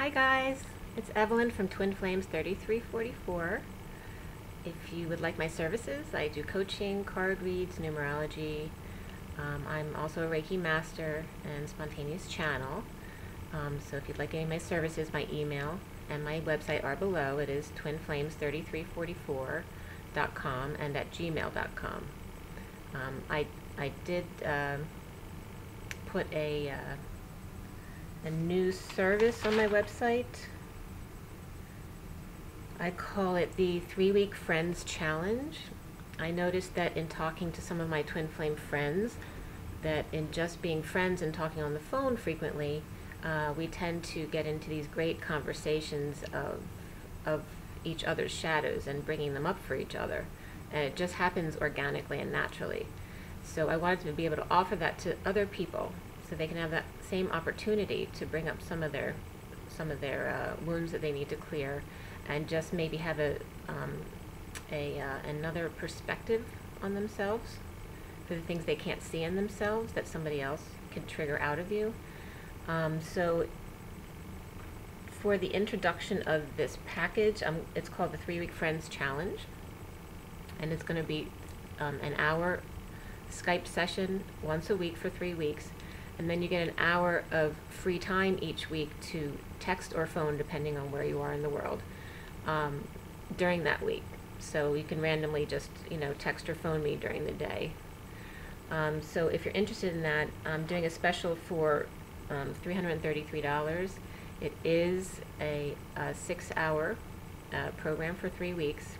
Hi guys, it's Evelyn from Twin Flames 3344. If you would like my services, I do coaching, card reads, numerology. I'm also a Reiki master and spontaneous channel. So if you'd like any of my services, my email and my website are below. It is twinflames3344.com and at gmail.com. I did put a new service on my website. I call it the 3-Week Friends Challenge. I noticed that in talking to some of my twin flame friends, that in just being friends and talking on the phone frequently, we tend to get into these great conversations of each other's shadows and bringing them up for each other. And it just happens organically and naturally. So I wanted to be able to offer that to other people, so they can have that same opportunity to bring up some of their wounds that they need to clear, and just maybe have another perspective on themselves for the things they can't see in themselves that somebody else can trigger out of you. So for the introduction of this package, it's called the 3-Week Friends Challenge, and it's going to be an hour Skype session once a week for 3 weeks. And then you get an hour of free time each week to text or phone, depending on where you are in the world, during that week. So you can randomly just, text or phone me during the day. So if you're interested in that, I'm doing a special for $333. It is a 6-hour program for 3 weeks.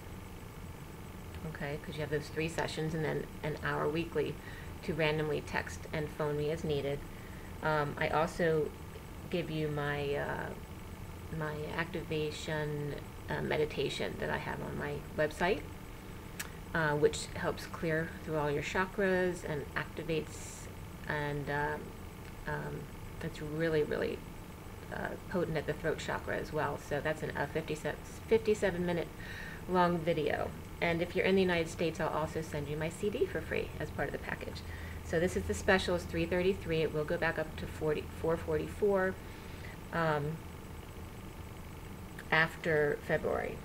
Okay, because you have those 3 sessions and then an hour weekly to randomly text and phone me as needed. I also give you my my activation meditation that I have on my website, which helps clear through all your chakras and activates, and it's really, really potent at the throat chakra as well. So that's a 57-minute long video. And if you're in the United States, I'll also send you my CD for free as part of the package. So this is the special, is $333. It will go back up to $444 after February.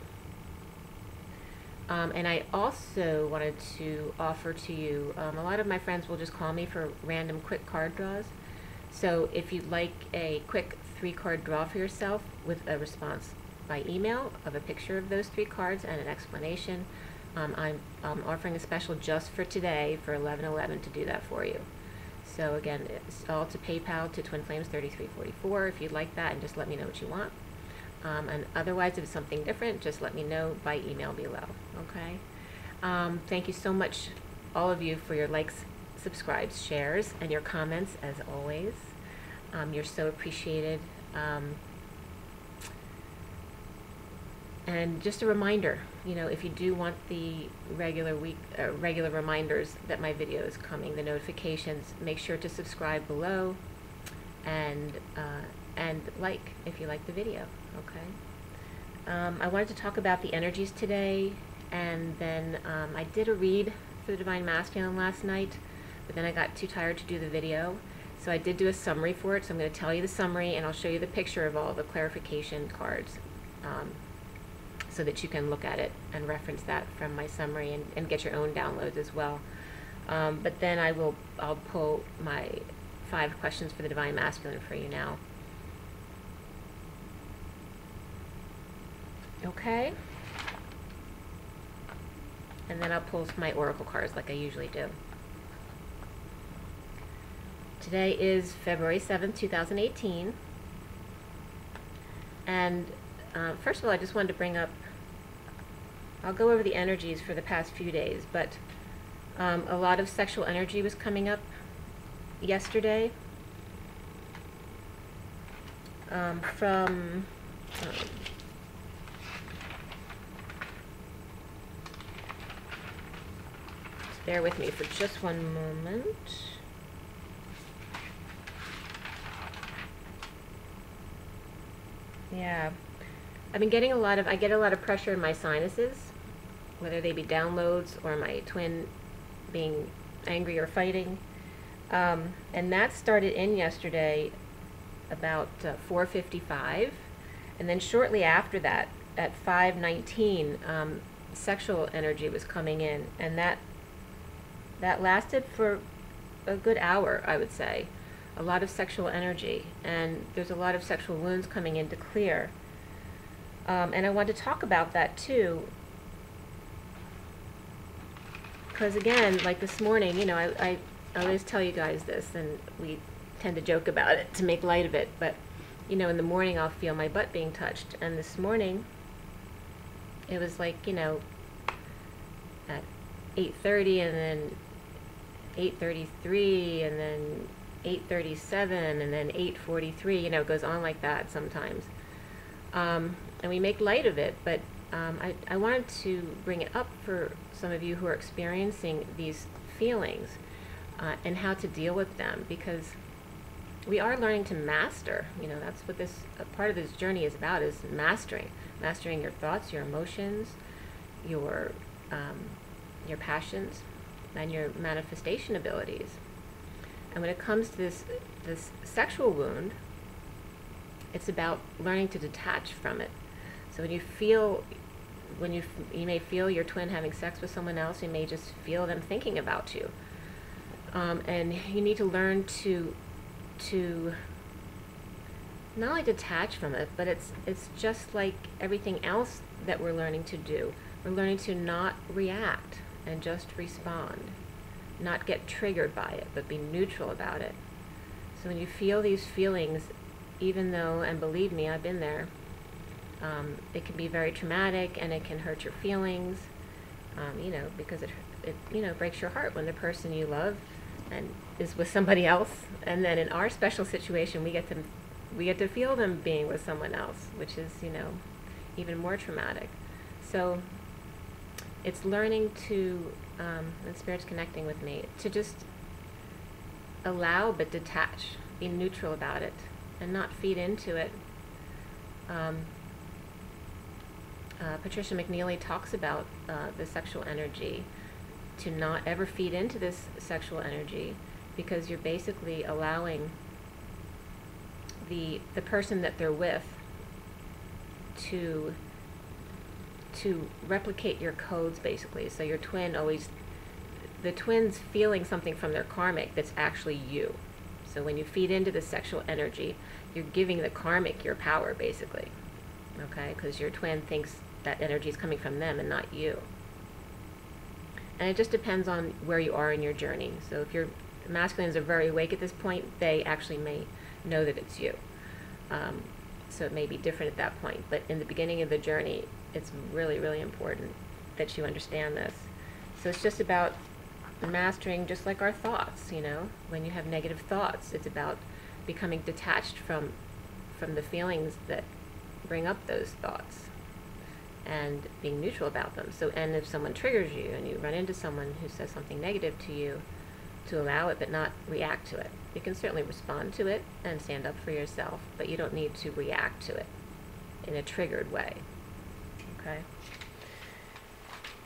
And I also wanted to offer to you, a lot of my friends will just call me for random quick card draws. So if you'd like a quick 3-card draw for yourself with a response by email of a picture of those 3 cards and an explanation, I'm offering a special just for today for $11.11 to do that for you. So again, it's all to PayPal to Twin Flames 3344 if you'd like that, and just let me know what you want. And otherwise, if it's something different, just let me know by email below. Okay. Thank you so much, all of you, for your likes, subscribes, shares, and your comments as always. You're so appreciated. And just a reminder, if you do want the regular reminders that my video is coming, the notifications, make sure to subscribe below, and like if you like the video. Okay. I wanted to talk about the energies today, and then I did a read for the Divine Masculine last night, but then I got too tired to do the video. So I did do a summary for it, so I'm going to tell you the summary, and I'll show you the picture of all the clarification cards, so that you can look at it and reference that from my summary, and get your own downloads as well. But then I'll pull my 5 questions for the Divine Masculine for you now. Okay? And then I'll pull my oracle cards like I usually do. Today is February 7th, 2018. And first of all, I just wanted to bring up, I'll go over the energies for the past few days, but a lot of sexual energy was coming up yesterday from just bear with me for just one moment. Yeah, I've been getting I get a lot of pressure in my sinuses, whether they be downloads or my twin being angry or fighting. And that started in yesterday about 4:55, And then shortly after that, at 5:19, sexual energy was coming in, and that lasted for a good hour, I would say. A lot of sexual energy, and there's a lot of sexual wounds coming in to clear. And I want to talk about that too, because again, like this morning, you know, I always tell you guys this, and we tend to joke about it to make light of it, but you know, in the morning I'll feel my butt being touched, and this morning it was like, you know, at 8:30, and then 8:33, and then 8:37, and then 8:43, you know, it goes on like that sometimes. And we make light of it, but I wanted to bring it up for some of you who are experiencing these feelings and how to deal with them, because we are learning to master. You know, that's what this part of this journey is about, is mastering your thoughts, your emotions, your passions, and your manifestation abilities. And when it comes to this sexual wound, it's about learning to detach from it. So when you feel, you may feel your twin having sex with someone else, you may just feel them thinking about you, and you need to learn to not only detach from it, but it's just like everything else that we're learning to do. We're learning to not react and just respond, not get triggered by it, but be neutral about it. So when you feel these feelings, even though, and believe me, I've been there, it can be very traumatic, and it can hurt your feelings, you know, because it you know, breaks your heart when the person you love and is with somebody else, and then in our special situation, we get to feel them being with someone else, which is, you know, even more traumatic. So it's learning to, and Spirit's connecting with me, to just allow but detach, be neutral about it, and not feed into it. Patricia McNeely talks about the sexual energy, to not ever feed into this sexual energy, because you're basically allowing the person that they're with to replicate your codes, basically. So your twin always, the twin's feeling something from their karmic that's actually you. So when you feed into the sexual energy, you're giving the karmic your power, basically. Okay, because your twin thinks that energy is coming from them and not you. And it just depends on where you are in your journey. So if your masculines are very awake at this point, they actually may know that it's you. So it may be different at that point. But in the beginning of the journey, it's really, really important that you understand this. So it's just about mastering, just like our thoughts, you know. When you have negative thoughts, it's about becoming detached from the feelings that bring up those thoughts, and being neutral about them. So, and if someone triggers you and you run into someone who says something negative to you, to allow it but not react to it. You can certainly respond to it and stand up for yourself, but you don't need to react to it in a triggered way. Okay?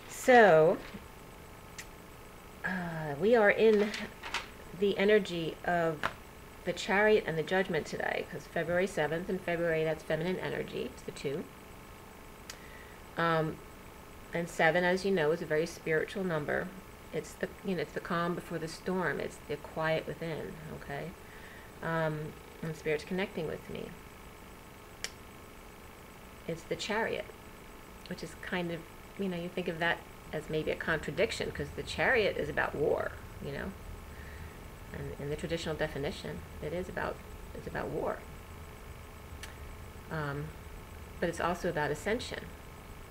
So, we are in the energy of the Chariot and the Judgment today, because February 7th and February, that's feminine energy, it's the 2. And 7, as you know, is a very spiritual number. It's the, you know, it's the calm before the storm. It's the quiet within. Okay, and Spirit's connecting with me. It's the Chariot, which is kind of, you know, you think of that as maybe a contradiction, because the Chariot is about war, you know, and in the traditional definition, it's about war. But it's also about ascension.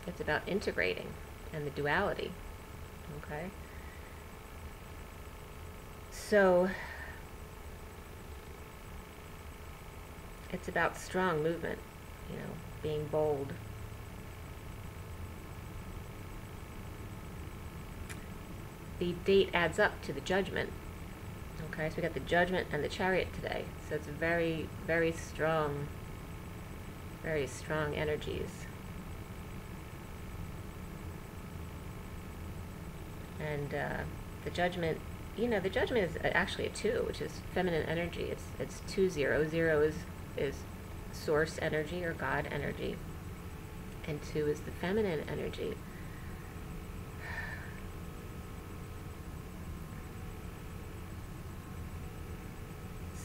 It's about integrating and the duality. Okay? So it's about strong movement, you know, being bold. The date adds up to the Judgment. Okay, so we got the Judgment and the Chariot today. So it's very, very strong energies. And the Judgment, you know, the Judgment is actually a 2, which is feminine energy. It's 2-0. 0 is source energy or God energy, and 2 is the feminine energy.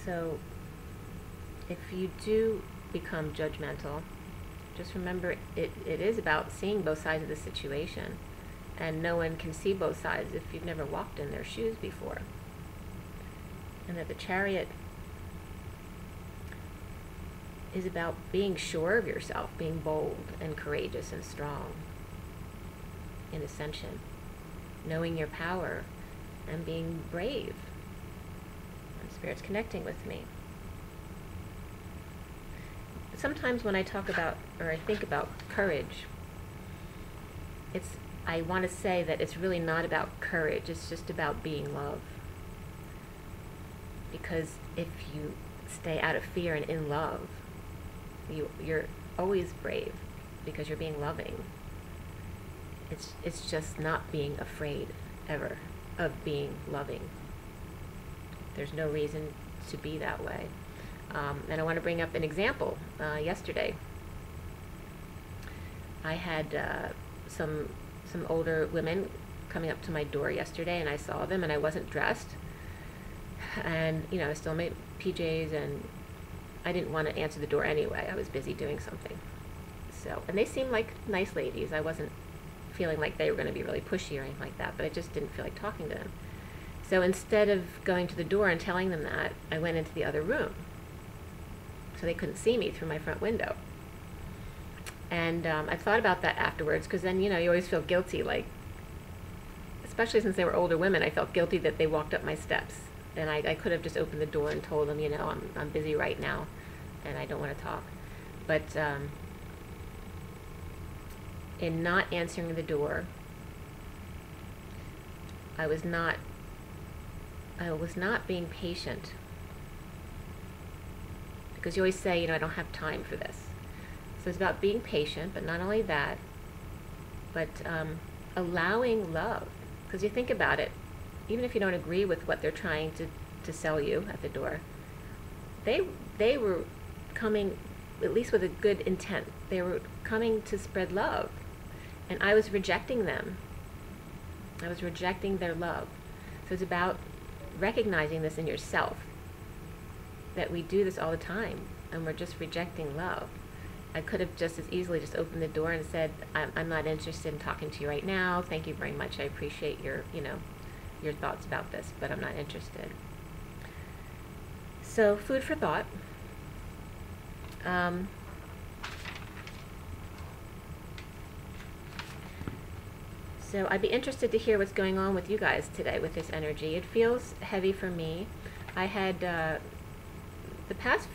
So if you do become judgmental, just remember it is about seeing both sides of the situation, and no one can see both sides if you've never walked in their shoes before. And that the Chariot is about being sure of yourself, being bold and courageous and strong in ascension, knowing your power and being brave. And Spirit's connecting with me. Sometimes when I talk about, or I think about courage, I want to say that it's really not about courage, it's just about being love. Because if you stay out of fear and in love, you're always brave because you're being loving. It's just not being afraid ever of being loving. There's no reason to be that way. And I want to bring up an example. Yesterday, I had some older women coming up to my door yesterday, and I saw them, and I wasn't dressed, and I was still in my PJs, and I didn't want to answer the door anyway. I was busy doing something. So, and they seemed like nice ladies. I wasn't feeling like they were going to be really pushy or anything like that, but I just didn't feel like talking to them. So instead of going to the door and telling them that, I went into the other room, so they couldn't see me through my front window. And I thought about that afterwards, because then, you always feel guilty, like, especially since they were older women, I felt guilty that they walked up my steps. And I could have just opened the door and told them, I'm busy right now, and I don't want to talk. But in not answering the door, I was not being patient. Because you always say, I don't have time for this. So it's about being patient, but not only that, but allowing love. Because you think about it, even if you don't agree with what they're trying to sell you at the door, they were coming at least with a good intent. They were coming to spread love. And I was rejecting them. I was rejecting their love. So it's about recognizing this in yourself, that we do this all the time, and we're just rejecting love. I could have just as easily just opened the door and said, I'm not interested in talking to you right now. Thank you very much. I appreciate your thoughts about this, but I'm not interested. So, food for thought. So I'd be interested to hear what's going on with you guys today with this energy. It feels heavy for me. I had the past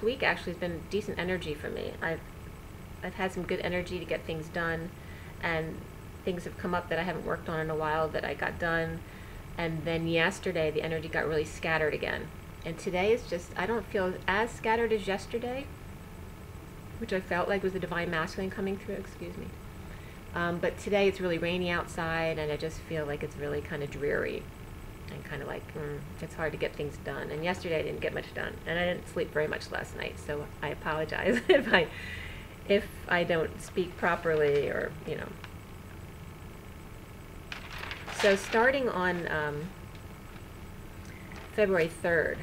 week actually has been decent energy for me. I've had some good energy to get things done, and things have come up that I haven't worked on in a while that I got done. And then yesterday the energy got really scattered again. And today is just, I don't feel as scattered as yesterday, which I felt like was the divine masculine coming through, excuse me. But today it's really rainy outside, and I just feel like it's really kind of dreary and kind of like, it's hard to get things done. And yesterday I didn't get much done, and I didn't sleep very much last night, so I apologize if I don't speak properly, or, So starting on February 3rd,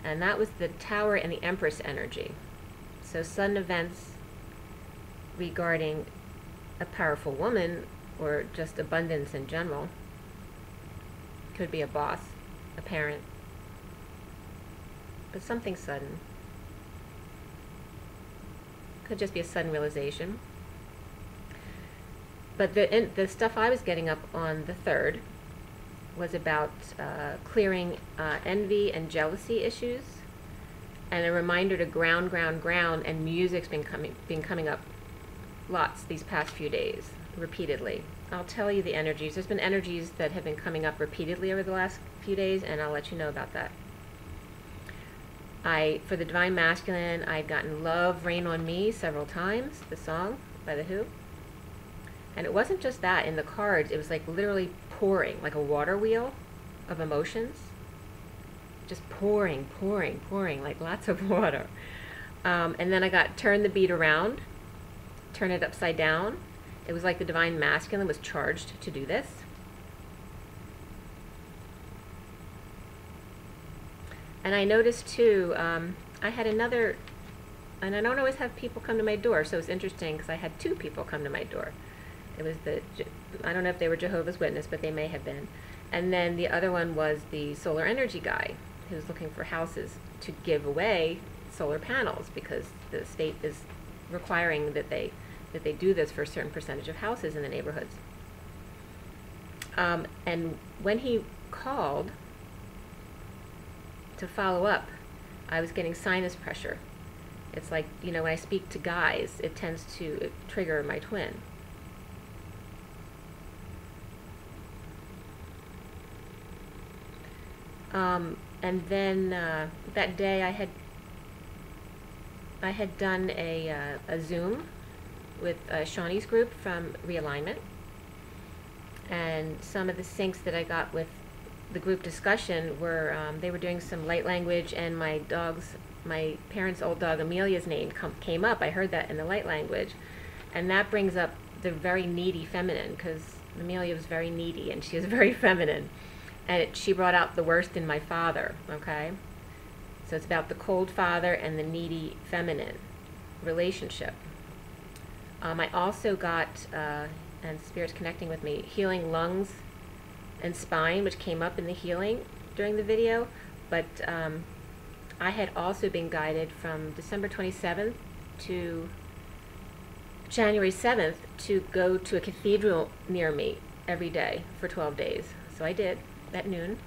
and that was the Tower and the Empress energy. So sudden events regarding a powerful woman, or just abundance in general. Could be a boss, a parent, but something sudden. Could just be a sudden realization. But the stuff I was getting up on the 3rd was about clearing envy and jealousy issues, and a reminder to ground, and music's been coming up lots these past few days, repeatedly. I'll tell you the energies. There's been energies that have been coming up repeatedly over the last few days, and I'll let you know about that. For the Divine Masculine, I'd gotten Love Rain on Me several times, the song by The Who. And it wasn't just that. In the cards, it was like literally pouring, like a water wheel of emotions. just pouring, like lots of water. And then I got turn the bead around, turn it upside down. It was like the divine masculine was charged to do this. And I noticed too, I had another, and I don't always have people come to my door, so it's interesting because I had 2 people come to my door. It was I don't know if they were Jehovah's Witness, but they may have been. And then the other one was the solar energy guy who was looking for houses to give away solar panels because the state is requiring that they do this for a certain percentage of houses in the neighborhoods. And when he called to follow up, I was getting sinus pressure. It's like, you know, when I speak to guys, it tends to trigger my twin. And then that day I had done a Zoom with Shawnee's group from Realignment, and some of the syncs that I got with the group discussion were they were doing some light language, and my parents' old dog Amelia's name came up. I heard that in the light language, and that brings up the very needy feminine, because Amelia was very needy and she was very feminine. And she brought out the worst in my father, okay? So it's about the cold father and the needy feminine relationship. I also got, and Spirit's connecting with me, healing lungs and spine, which came up in the healing during the video. But I had also been guided from December 27th to January 7th to go to a cathedral near me every day for 12 days. So I did. At noon,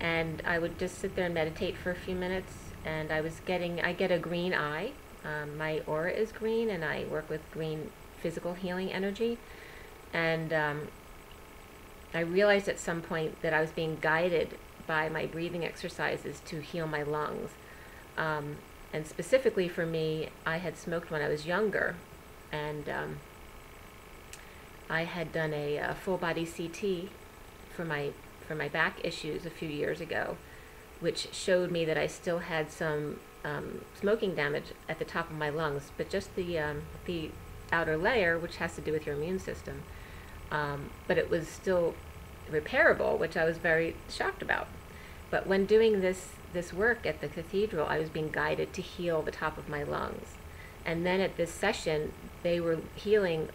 and I would just sit there and meditate for a few minutes, and I get a green eye. My aura is green, and I work with green physical healing energy, and I realized at some point that I was being guided by my breathing exercises to heal my lungs, and specifically for me, I had smoked when I was younger, and I had done a full body CT for my back issues a few years ago, which showed me that I still had some smoking damage at the top of my lungs, but just the outer layer, which has to do with your immune system. But it was still repairable, which I was very shocked about. But when doing this work at the cathedral, I was being guided to heal the top of my lungs. And then at this session, they were healing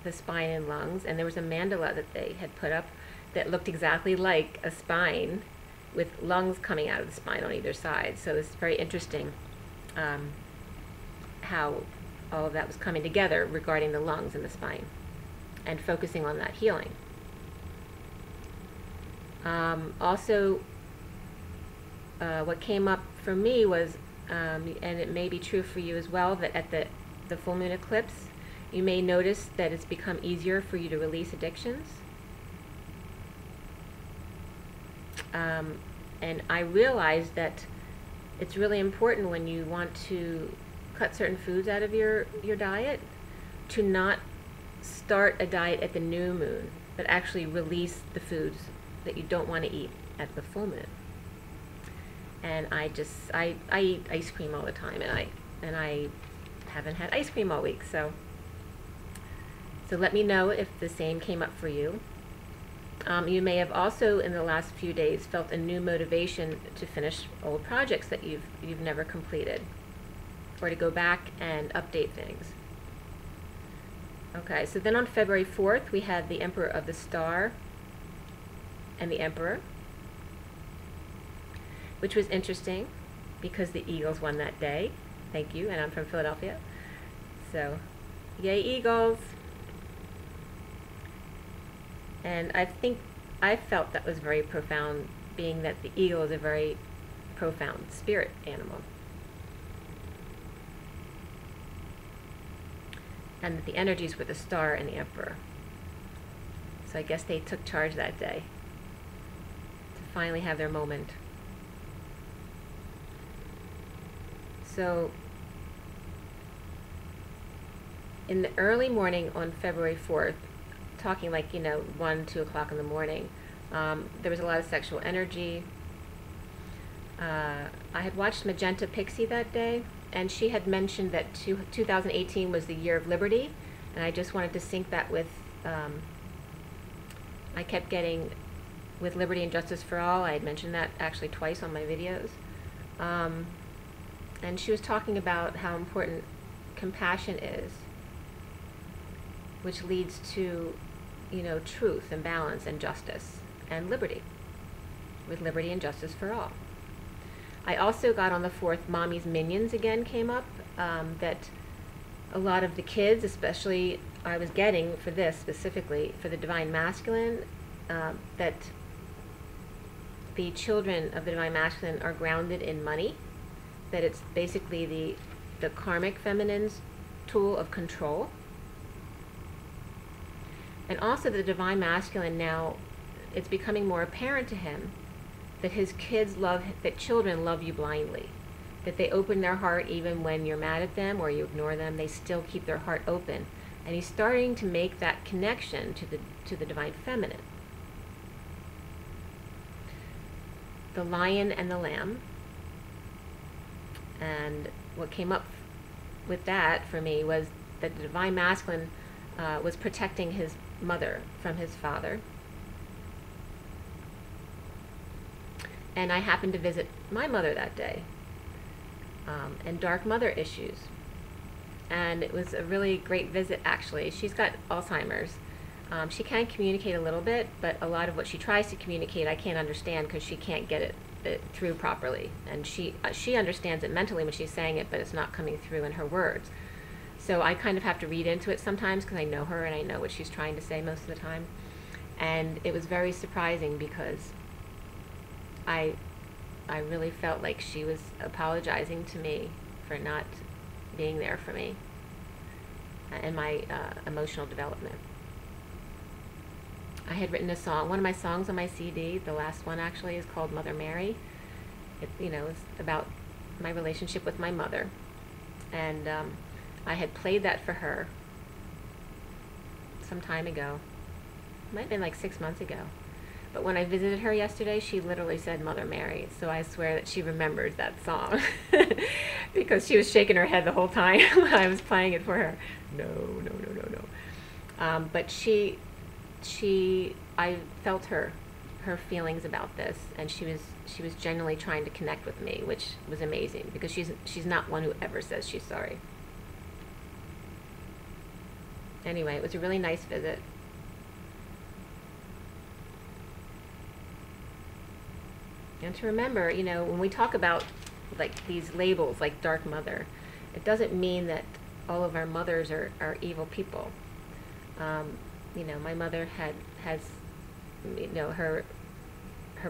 the spine and lungs, and there was a mandala that they had put up that looked exactly like a spine with lungs coming out of the spine on either side. So it's very interesting how all of that was coming together regarding the lungs and the spine and focusing on that healing. Also, what came up for me was, and it may be true for you as well, that at the full moon eclipse, you may notice that it's become easier for you to release addictions. And I realized that it's really important when you want to cut certain foods out of your diet to not start a diet at the new moon, but actually release the foods that you don't want to eat at the full moon. And I eat ice cream all the time, and I haven't had ice cream all week, so let me know if the same came up for you. You may have also, in the last few days, felt a new motivation to finish old projects that you've never completed, or to go back and update things. Okay, so then on February 4th, we had the Emperor of the Star and the Emperor, which was interesting because the Eagles won that day. Thank you, and I'm from Philadelphia. So, yay Eagles! And I felt that was very profound, being that the eagle is a very profound spirit animal. And that the energies were the star and the emperor. So I guess they took charge that day to finally have their moment. So in the early morning on February 4th, talking like, 1, 2 o'clock in the morning, there was a lot of sexual energy. I had watched Magenta Pixie that day, and she had mentioned that 2018 was the year of liberty, and I just wanted to sync that with, I kept getting with liberty and justice for all. I had mentioned that actually twice on my videos. And she was talking about how important compassion is, which leads to, you know, truth and balance and justice and liberty, with liberty and justice for all. I also got on the 4th, Mommy's Minions again came up, that a lot of the kids, especially I was getting for this specifically, for the Divine Masculine, that the children of the Divine Masculine are grounded in money, that it's basically the karmic feminine's tool of control. And also the Divine Masculine now, it's becoming more apparent to him that his kids love, that children love you blindly, that they open their heart even when you're mad at them or you ignore them, they still keep their heart open. And he's starting to make that connection to the Divine Feminine. The Lion and the Lamb. And what came up with that for me was that the Divine Masculine was protecting his mother from his father. And I happened to visit my mother that day, and dark mother issues. And it was a really great visit, actually. She's got Alzheimer's. She can communicate a little bit, but a lot of what she tries to communicate I can't understand because she can't get it through properly. And she understands it mentally when she's saying it, but it's not coming through in her words. So I kind of have to read into it sometimes because I know her and I know what she's trying to say most of the time. And it was very surprising because I really felt like she was apologizing to me for not being there for me in my emotional development. I had written a song, one of my songs on my CD, the last one actually, is called Mother Mary. It, you know, is about my relationship with my mother. And I had played that for her some time ago. It might have been like 6 months ago. But when I visited her yesterday, she literally said Mother Mary. So I swear that she remembers that song because she was shaking her head the whole time when I was playing it for her. No, no, no, no, no. But I felt her feelings about this, and she was genuinely trying to connect with me, which was amazing because she's not one who ever says she's sorry. Anyway, it was a really nice visit. And to remember, you know, when we talk about like these labels like Dark Mother, it doesn't mean that all of our mothers are evil people. You know, my mother has, you know, her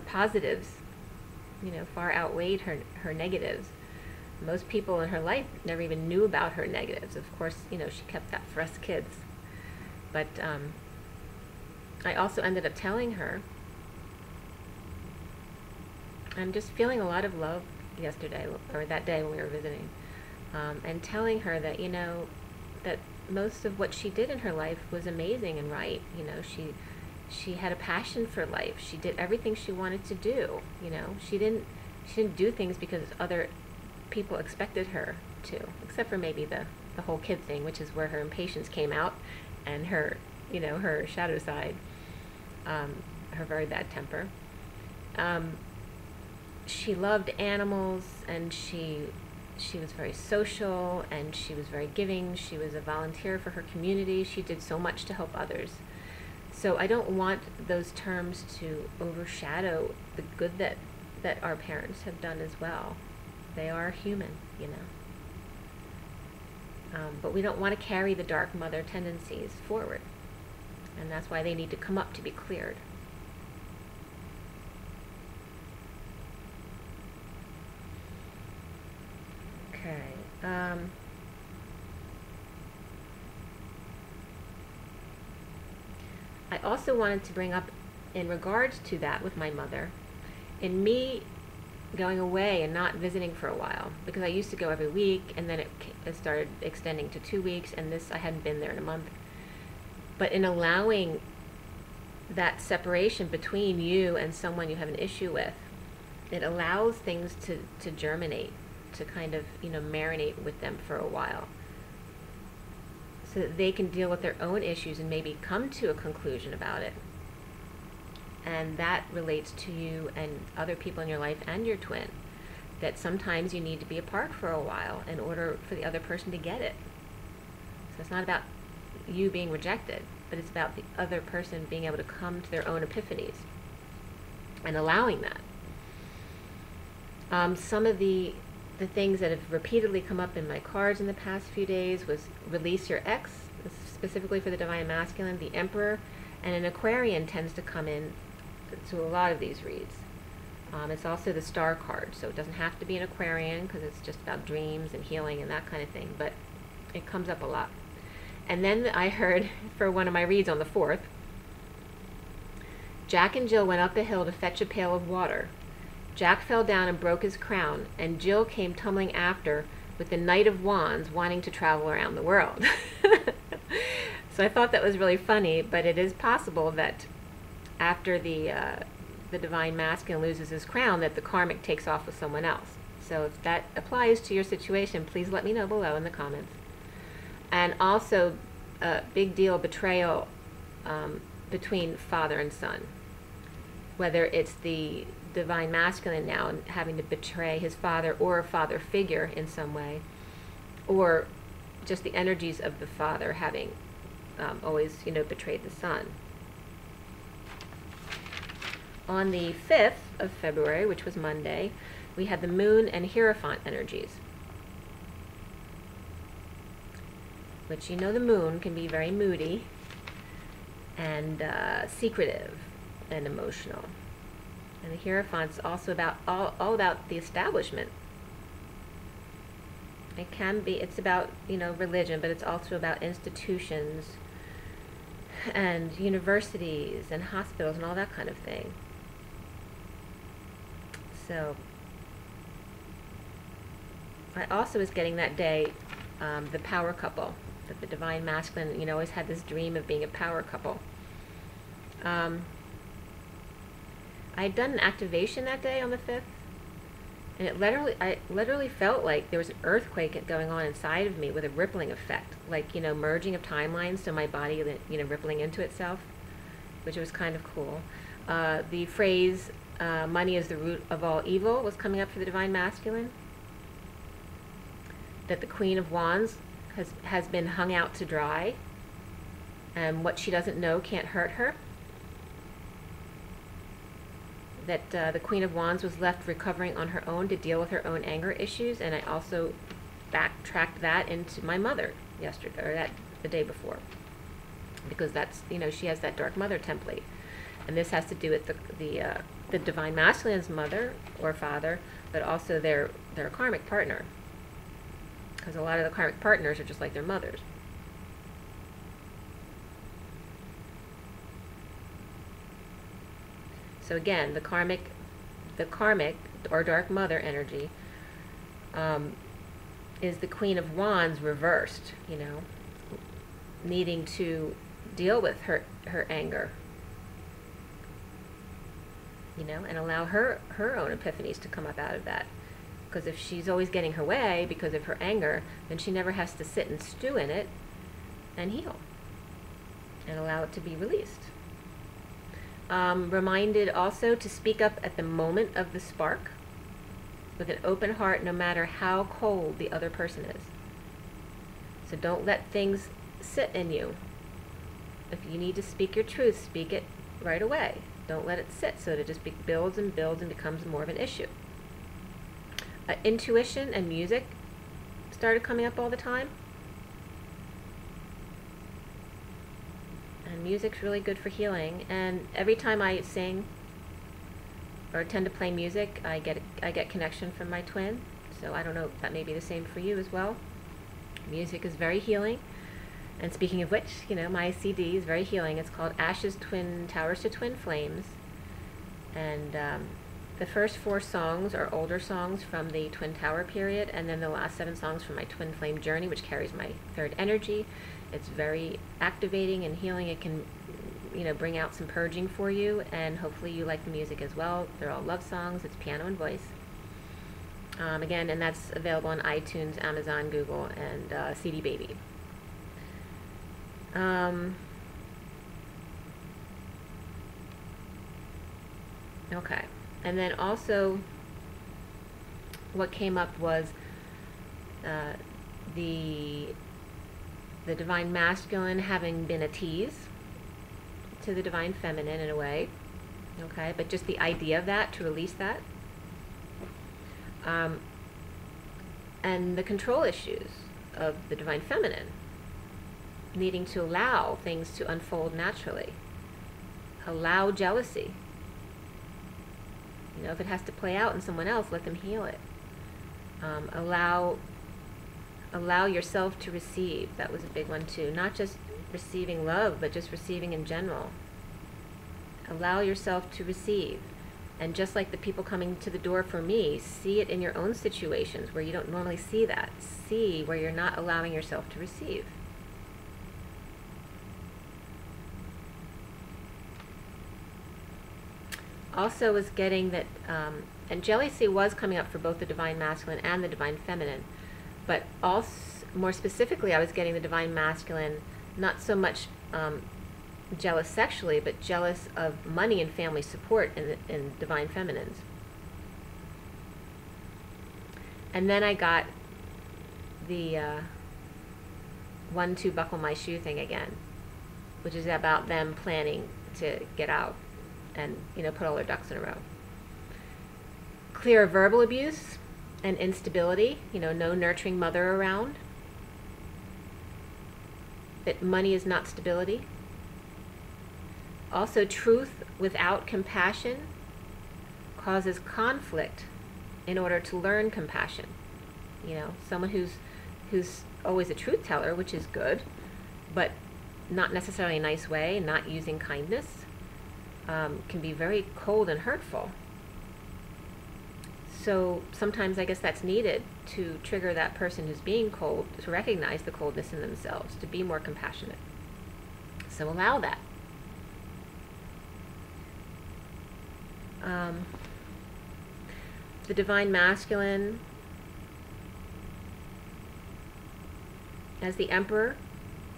positives, you know, far outweighed her negatives. Most people in her life never even knew about her negatives. Of course, you know, she kept that for us kids. But I also ended up telling her, I'm just feeling a lot of love yesterday, or that day when we were visiting, and telling her that, you know, that most of what she did in her life was amazing and right. You know, she had a passion for life. She did everything she wanted to do. You know, she didn't do things because other people expected her to, except for maybe the whole kid thing, which is where her impatience came out, and her, you know, her shadow side, her very bad temper. She loved animals, and she was very social, and she was very giving. She was a volunteer for her community. She did so much to help others. So I don't want those terms to overshadow the good that our parents have done as well. They are human, you know. But we don't want to carry the Dark Mother tendencies forward. And that's why they need to come up to be cleared. Okay. I also wanted to bring up, in regards to that with my mother, in me going away and not visiting for a while, because I used to go every week, and then it started extending to 2 weeks, and I hadn't been there in a month. But in allowing that separation between you and someone you have an issue with, it allows things to germinate, to kind of, marinate with them for a while, so that they can deal with their own issues and maybe come to a conclusion about it. And that relates to you and other people in your life and your twin, that sometimes you need to be apart for a while in order for the other person to get it. So it's not about you being rejected, but it's about the other person being able to come to their own epiphanies and allowing that. Some of the things that have repeatedly come up in my cards in the past few days was release your ex, specifically for the Divine Masculine. The Emperor and an Aquarian tends to come in to a lot of these reads. It's also the Star card, so it doesn't have to be an Aquarian because it's just about dreams and healing and that kind of thing, but it comes up a lot. And then I heard, for one of my reads on the 4th, Jack and Jill went up a hill to fetch a pail of water. Jack fell down and broke his crown, and Jill came tumbling after with the Knight of Wands wanting to travel around the world. So I thought that was really funny, but it is possible that after the Divine Masculine loses his crown, that the karmic takes off with someone else. So if that applies to your situation, please let me know below in the comments. And also, big deal betrayal between father and son. Whether it's the Divine Masculine now and having to betray his father or a father figure in some way, or just the energies of the father having always, betrayed the son. On the 5th of February, which was Monday, we had the Moon and Hierophant energies. Which, the Moon can be very moody and secretive and emotional. And the Hierophant's also about all about the establishment. It's about, religion, but it's also about institutions and universities and hospitals and all that kind of thing. So I also was getting that day the power couple, that the Divine Masculine, always had this dream of being a power couple. I had done an activation that day on the 5th, and I literally felt like there was an earthquake going on inside of me with a rippling effect, like, merging of timelines, so my body, rippling into itself, which was kind of cool. The phrase, money is the root of all evil, was coming up for the Divine Masculine. That the Queen of Wands has been hung out to dry, and what she doesn't know can't hurt her. That the Queen of Wands was left recovering on her own to deal with her own anger issues, and I also backtracked that into my mother yesterday, or the day before, because that's, she has that Dark Mother template, and this has to do with the Divine Masculine's mother or father, but also their karmic partner, because a lot of the karmic partners are just like their mothers. So again, the karmic or Dark Mother energy is the Queen of Wands reversed, needing to deal with her anger, and allow her own epiphanies to come up out of that. Because if she's always getting her way because of her anger, then she never has to sit and stew in it and heal and allow it to be released. Reminded also to speak up at the moment of the spark with an open heart, no matter how cold the other person is. So don't let things sit in you. If you need to speak your truth, speak it right away. Don't let it sit so that it just builds and builds and becomes more of an issue. Intuition and music started coming up all the time. And music's really good for healing. And every time I sing or tend to play music, I get connection from my twin. So I don't know if that may be the same for you as well. Music is very healing. And speaking of which, my CD is very healing. It's called Ashes Twin Towers to Twin Flames. And the first 4 songs are older songs from the Twin Tower period, and then the last 7 songs from my Twin Flame journey, which carries my 3rd energy. It's very activating and healing. It can you know, bring out some purging for you, and hopefully you like the music as well. They're all love songs. It's piano and voice. Again, and that's available on iTunes, Amazon, Google, and CD Baby. Okay, and then also what came up was the divine masculine having been a tease to the divine feminine in a way. Okay, but just the idea of that, to release that. And the control issues of the divine feminine, needing to allow things to unfold naturally. Allow jealousy. You know, if it has to play out in someone else, let them heal it. Allow yourself to receive. That was a big one too. Not just receiving love, but just receiving in general. Allow yourself to receive. And just like the people coming to the door for me, see it in your own situations where you don't normally see that. See where you're not allowing yourself to receive. Also was getting that, and jealousy was coming up for both the divine masculine and the divine feminine, but also more specifically I was getting the divine masculine not so much jealous sexually, but jealous of money and family support in divine feminines. And then I got the 1-2 buckle my shoe thing again, which is about them planning to get out and, you know, put all their ducks in a row. Clear verbal abuse and instability, you know, no nurturing mother around. That money is not stability. Also, truth without compassion causes conflict in order to learn compassion. You know, someone who's always a truth teller, which is good, but not necessarily a nice way, not using kindness, can be very cold and hurtful. So sometimes I guess that's needed to trigger that person who's being cold, to recognize the coldness in themselves, to be more compassionate. So allow that. The divine masculine as the emperor,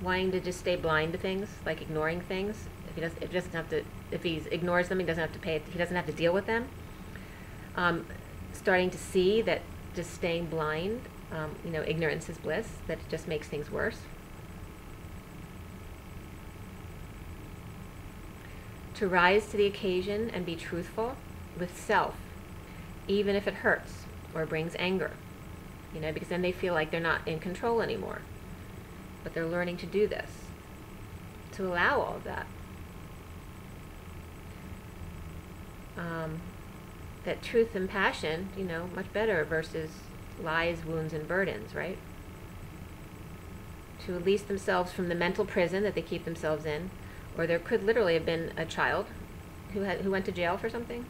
wanting to just stay blind to things, like ignoring things. If he ignores them, he doesn't have to deal with them. Starting to see that just staying blind, you know, ignorance is bliss, that it just makes things worse. To rise to the occasion and be truthful with self, even if it hurts or brings anger, you know, because then they feel like they're not in control anymore. But they're learning to do this, to allow all of that. That truth and passion, you know, much better versus lies, wounds, and burdens, right? To release themselves from the mental prison that they keep themselves in. Or there could literally have been a child who went to jail for something.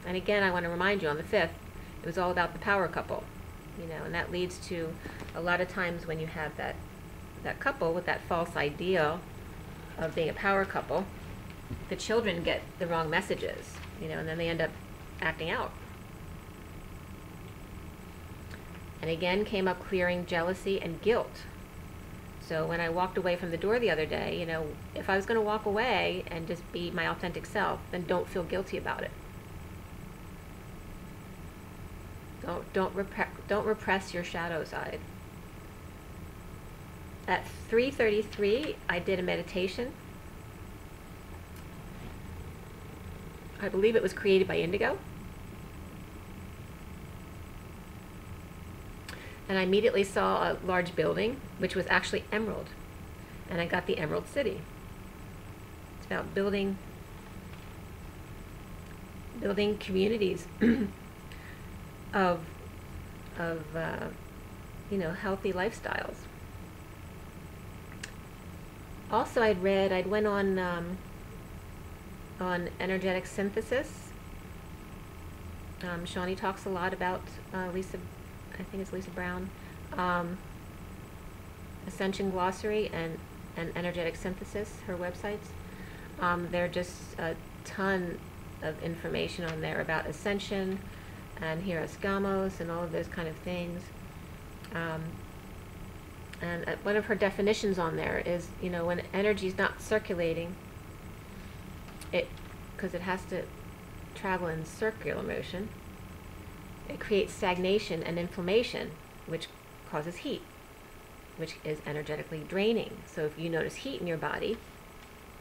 And again, I want to remind you, on the 5th, it was all about the power couple, you know, and that leads to a lot of times when you have that couple with that false ideal of being a power couple, the children get the wrong messages, you know, and then they end up acting out. And again, came up clearing jealousy and guilt. So when I walked away from the door the other day, you know, if I was going to walk away and just be my authentic self, then don't feel guilty about it. Don't repress your shadow side. At 3:33, I did a meditation. I believe it was created by Indigo. And I immediately saw a large building, which was actually emerald. And I got the Emerald City. It's about building communities of you know, healthy lifestyles. Also, I'd went on energetic synthesis. Shawnee talks a lot about Lisa, I think it's Lisa Brown, Ascension Glossary, and and Energetic Synthesis, her websites. There are just a ton of information on there about ascension and hieros and all of those kind of things. And one of her definitions on there is, when energy is not circulating, because it has to travel in circular motion, it creates stagnation and inflammation, which causes heat, which is energetically draining. So if you notice heat in your body,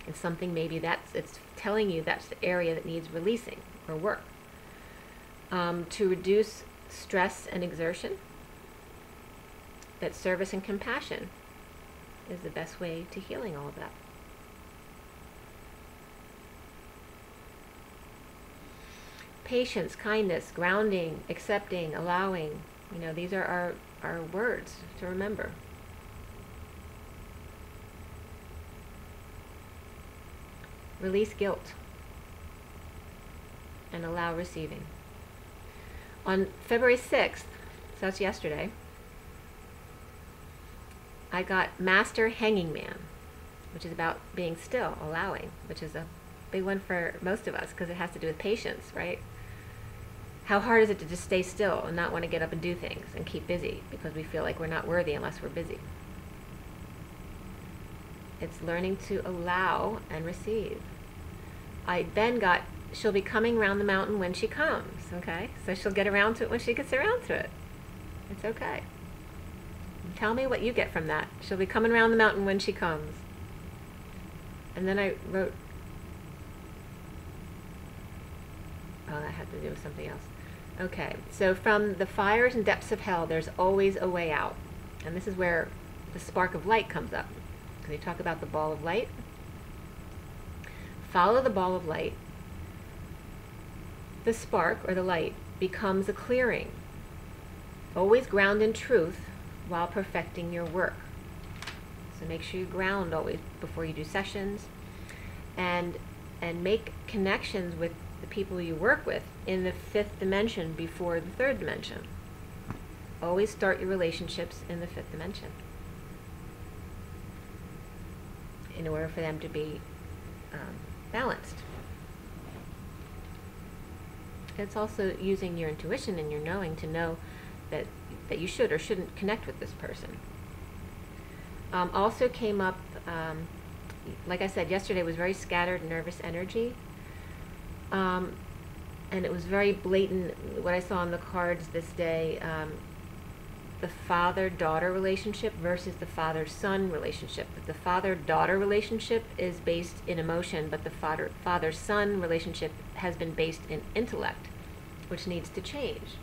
it's something it's telling you that's the area that needs releasing or work. To reduce stress and exertion, that service and compassion is the best way to healing all of that. Patience, kindness, grounding, accepting, allowing, these are our words to remember. Release guilt and allow receiving. On February 6th, so that's yesterday, I got Master Hanging Man, which is about being still, allowing, which is a big one for most of us because it has to do with patience, right? How hard is it to just stay still and not want to get up and do things and keep busy because we feel like we're not worthy unless we're busy? It's learning to allow and receive. I then got, she'll be coming around the mountain when she comes, okay? So she'll get around to it when she gets around to it. It's okay. Tell me what you get from that. She'll be coming around the mountain when she comes. And then I wrote, oh, that had to do with something else. Okay, so from the fires and depths of hell, there's always a way out. And this is where the spark of light comes up. Can you talk about the ball of light? Follow the ball of light. The spark, or the light, becomes a clearing. Always ground in truth while perfecting your work. So make sure you ground always before you do sessions, and make connections with the people you work with in the 5th dimension before the 3rd dimension. Always start your relationships in the 5th dimension in order for them to be balanced. It's also using your intuition and your knowing to know that you should or shouldn't connect with this person. Also came up, like I said, yesterday was very scattered, nervous energy. And it was very blatant, what I saw on the cards this day, the father-daughter relationship versus the father-son relationship. The father-daughter relationship is based in emotion, but the father-son relationship has been based in intellect, which needs to change.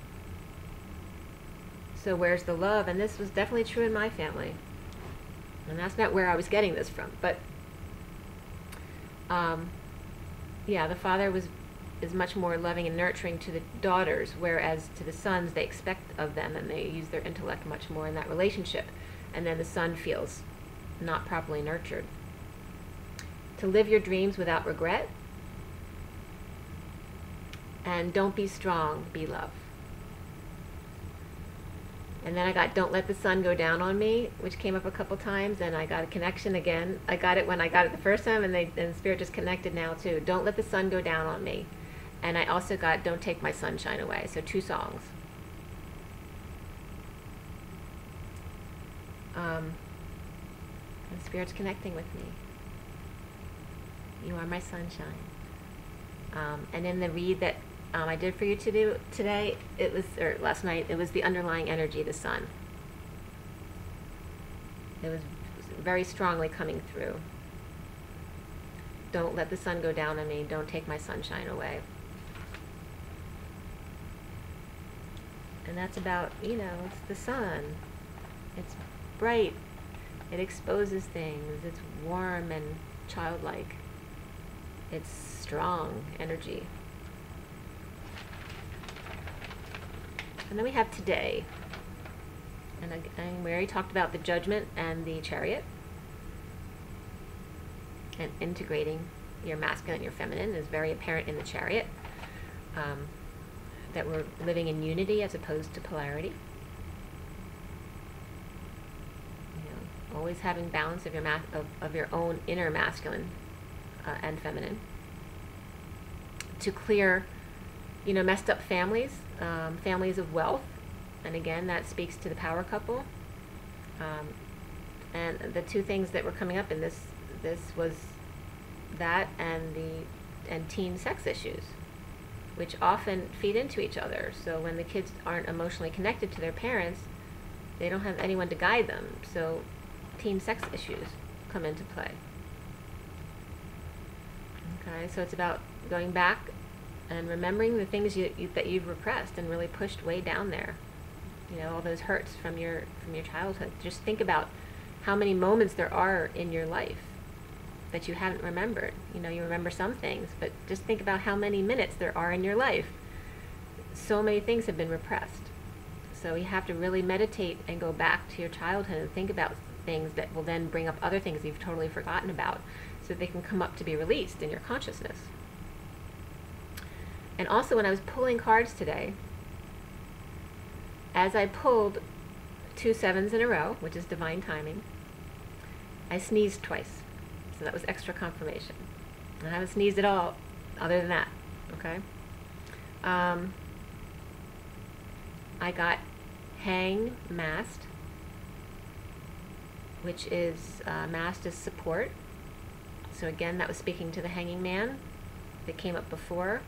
So where's the love? And this was definitely true in my family. And that's not where I was getting this from. But, yeah, the father is much more loving and nurturing to the daughters, whereas to the sons they expect of them, and they use their intellect much more in that relationship. And then the son feels not properly nurtured. To live your dreams without regret. And don't be strong, be love. And then I got don't let the sun go down on me, which came up a couple times, and I got a connection again. I got it when I got it the first time, and Spirit just connected now too. Don't let the sun go down on me. And I also got don't take my sunshine away. So 2 songs. And Spirit's connecting with me. You are my sunshine. And in the read that I did for you today, it was, or last night, it was the underlying energy, the sun. It was very strongly coming through. Don't let the sun go down on me. Don't take my sunshine away. And that's about, it's the sun. It's bright. It exposes things. It's warm and childlike. It's strong energy. And then we have today. And we already talked about the judgment and the chariot. And integrating your masculine and your feminine is very apparent in the chariot. That we're living in unity as opposed to polarity. always having balance of your own inner masculine and feminine, to clear, messed up families, families of wealth, and again, that speaks to the power couple. And the two things that were coming up in this was that and teen sex issues, which often feed into each other. So when the kids aren't emotionally connected to their parents, they don't have anyone to guide them. So teen sex issues come into play. Okay, so it's about going back and remembering the things that you've repressed and really pushed way down there. All those hurts from your childhood. Just think about how many moments there are in your life that you haven't remembered. You remember some things, but just think about how many minutes there are in your life. So many things have been repressed. So you have to really meditate and go back to your childhood and think about things that will then bring up other things you've totally forgotten about, so they can come up to be released in your consciousness. And also, when I was pulling cards today, as I pulled 2 7s in a row, which is divine timing, I sneezed twice. So that was extra confirmation. I haven't sneezed at all other than that, okay? I got hang mast, which is, mast is support. So again, that was speaking to the hanging man that came up before,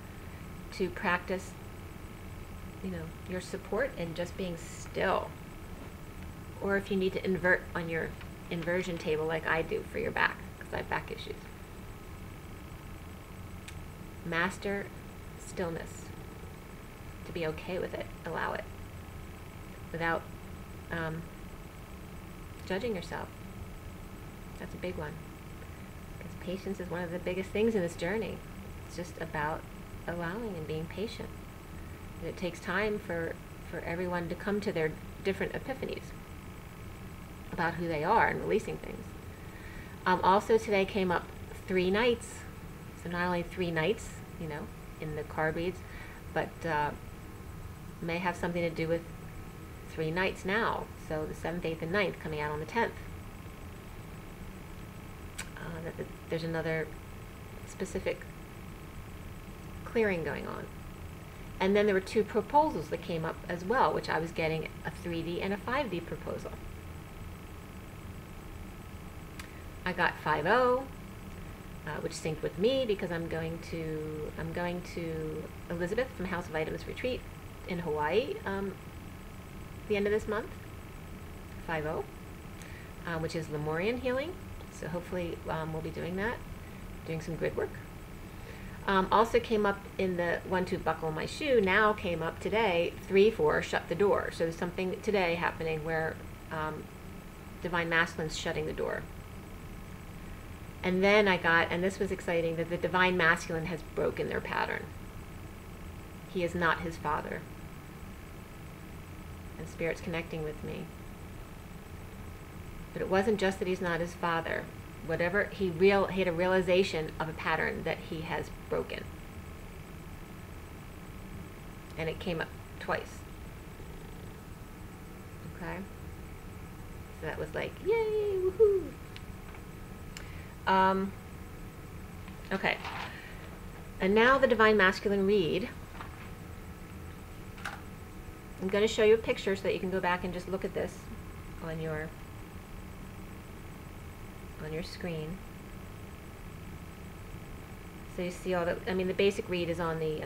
to practice, your support and just being still. Or if you need to invert on your inversion table like I do for your back, because I have back issues. Master stillness. To be okay with it. Allow it. Without judging yourself. That's a big one. Because patience is one of the biggest things in this journey. It's just about allowing and being patient. And it takes time for everyone to come to their different epiphanies about who they are and releasing things. Also today came up 3 nights. So not only 3 nights, in the card reads, but may have something to do with 3 nights now. So the 7th, 8th, and 9th coming out on the 10th. There's another specific clearing going on. And then there were 2 proposals that came up as well, which I was getting a 3D and a 5D proposal. I got 5-0, which synced with me because I'm going to Elizabeth from House of Items retreat in Hawaii the end of this month. 5-0, which is Lemurian healing. So hopefully we'll be doing that, doing some grid work. Also came up in the 1-2 buckle my shoe, now came up today, 3-4 shut the door. So there's something today happening where Divine Masculine's shutting the door. And then I got, and this was exciting, that the Divine Masculine has broken their pattern. He is not his father. And Spirit's connecting with me. But it wasn't just that he's not his father. Whatever, he had a realization of a pattern that he has broken. And it came up twice. Okay? So that was like, yay, woohoo! Okay. And now the Divine Masculine read. I'm going to show you a picture so that you can go back and just look at this on your screen. So you see all the, the basic read is on the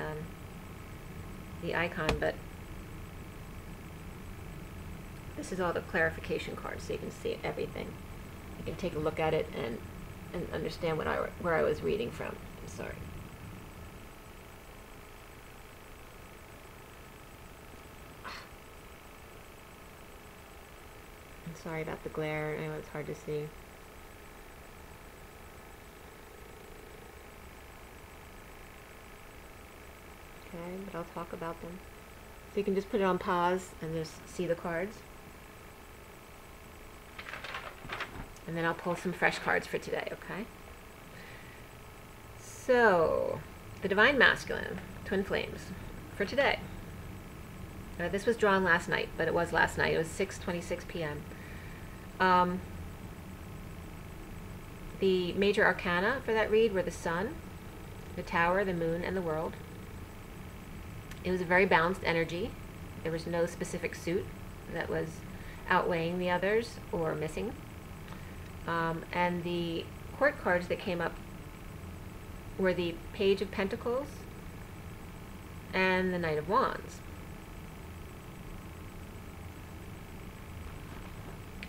icon, but this is all the clarification cards, so you can see everything. You can take a look at it and understand where I was reading from. I'm sorry. I'm sorry about the glare. I know it's hard to see. Okay, but I'll talk about them. So you can just put it on pause and just see the cards. And then I'll pull some fresh cards for today, okay? So, the Divine Masculine, Twin Flames, for today. This was drawn last night, but it was last night. It was 6:26 p.m. The major arcana for that read were the Sun, the Tower, the Moon, and the World. It was a very balanced energy. There was no specific suit that was outweighing the others or missing. And the court cards that came up were the Page of Pentacles and the Knight of Wands.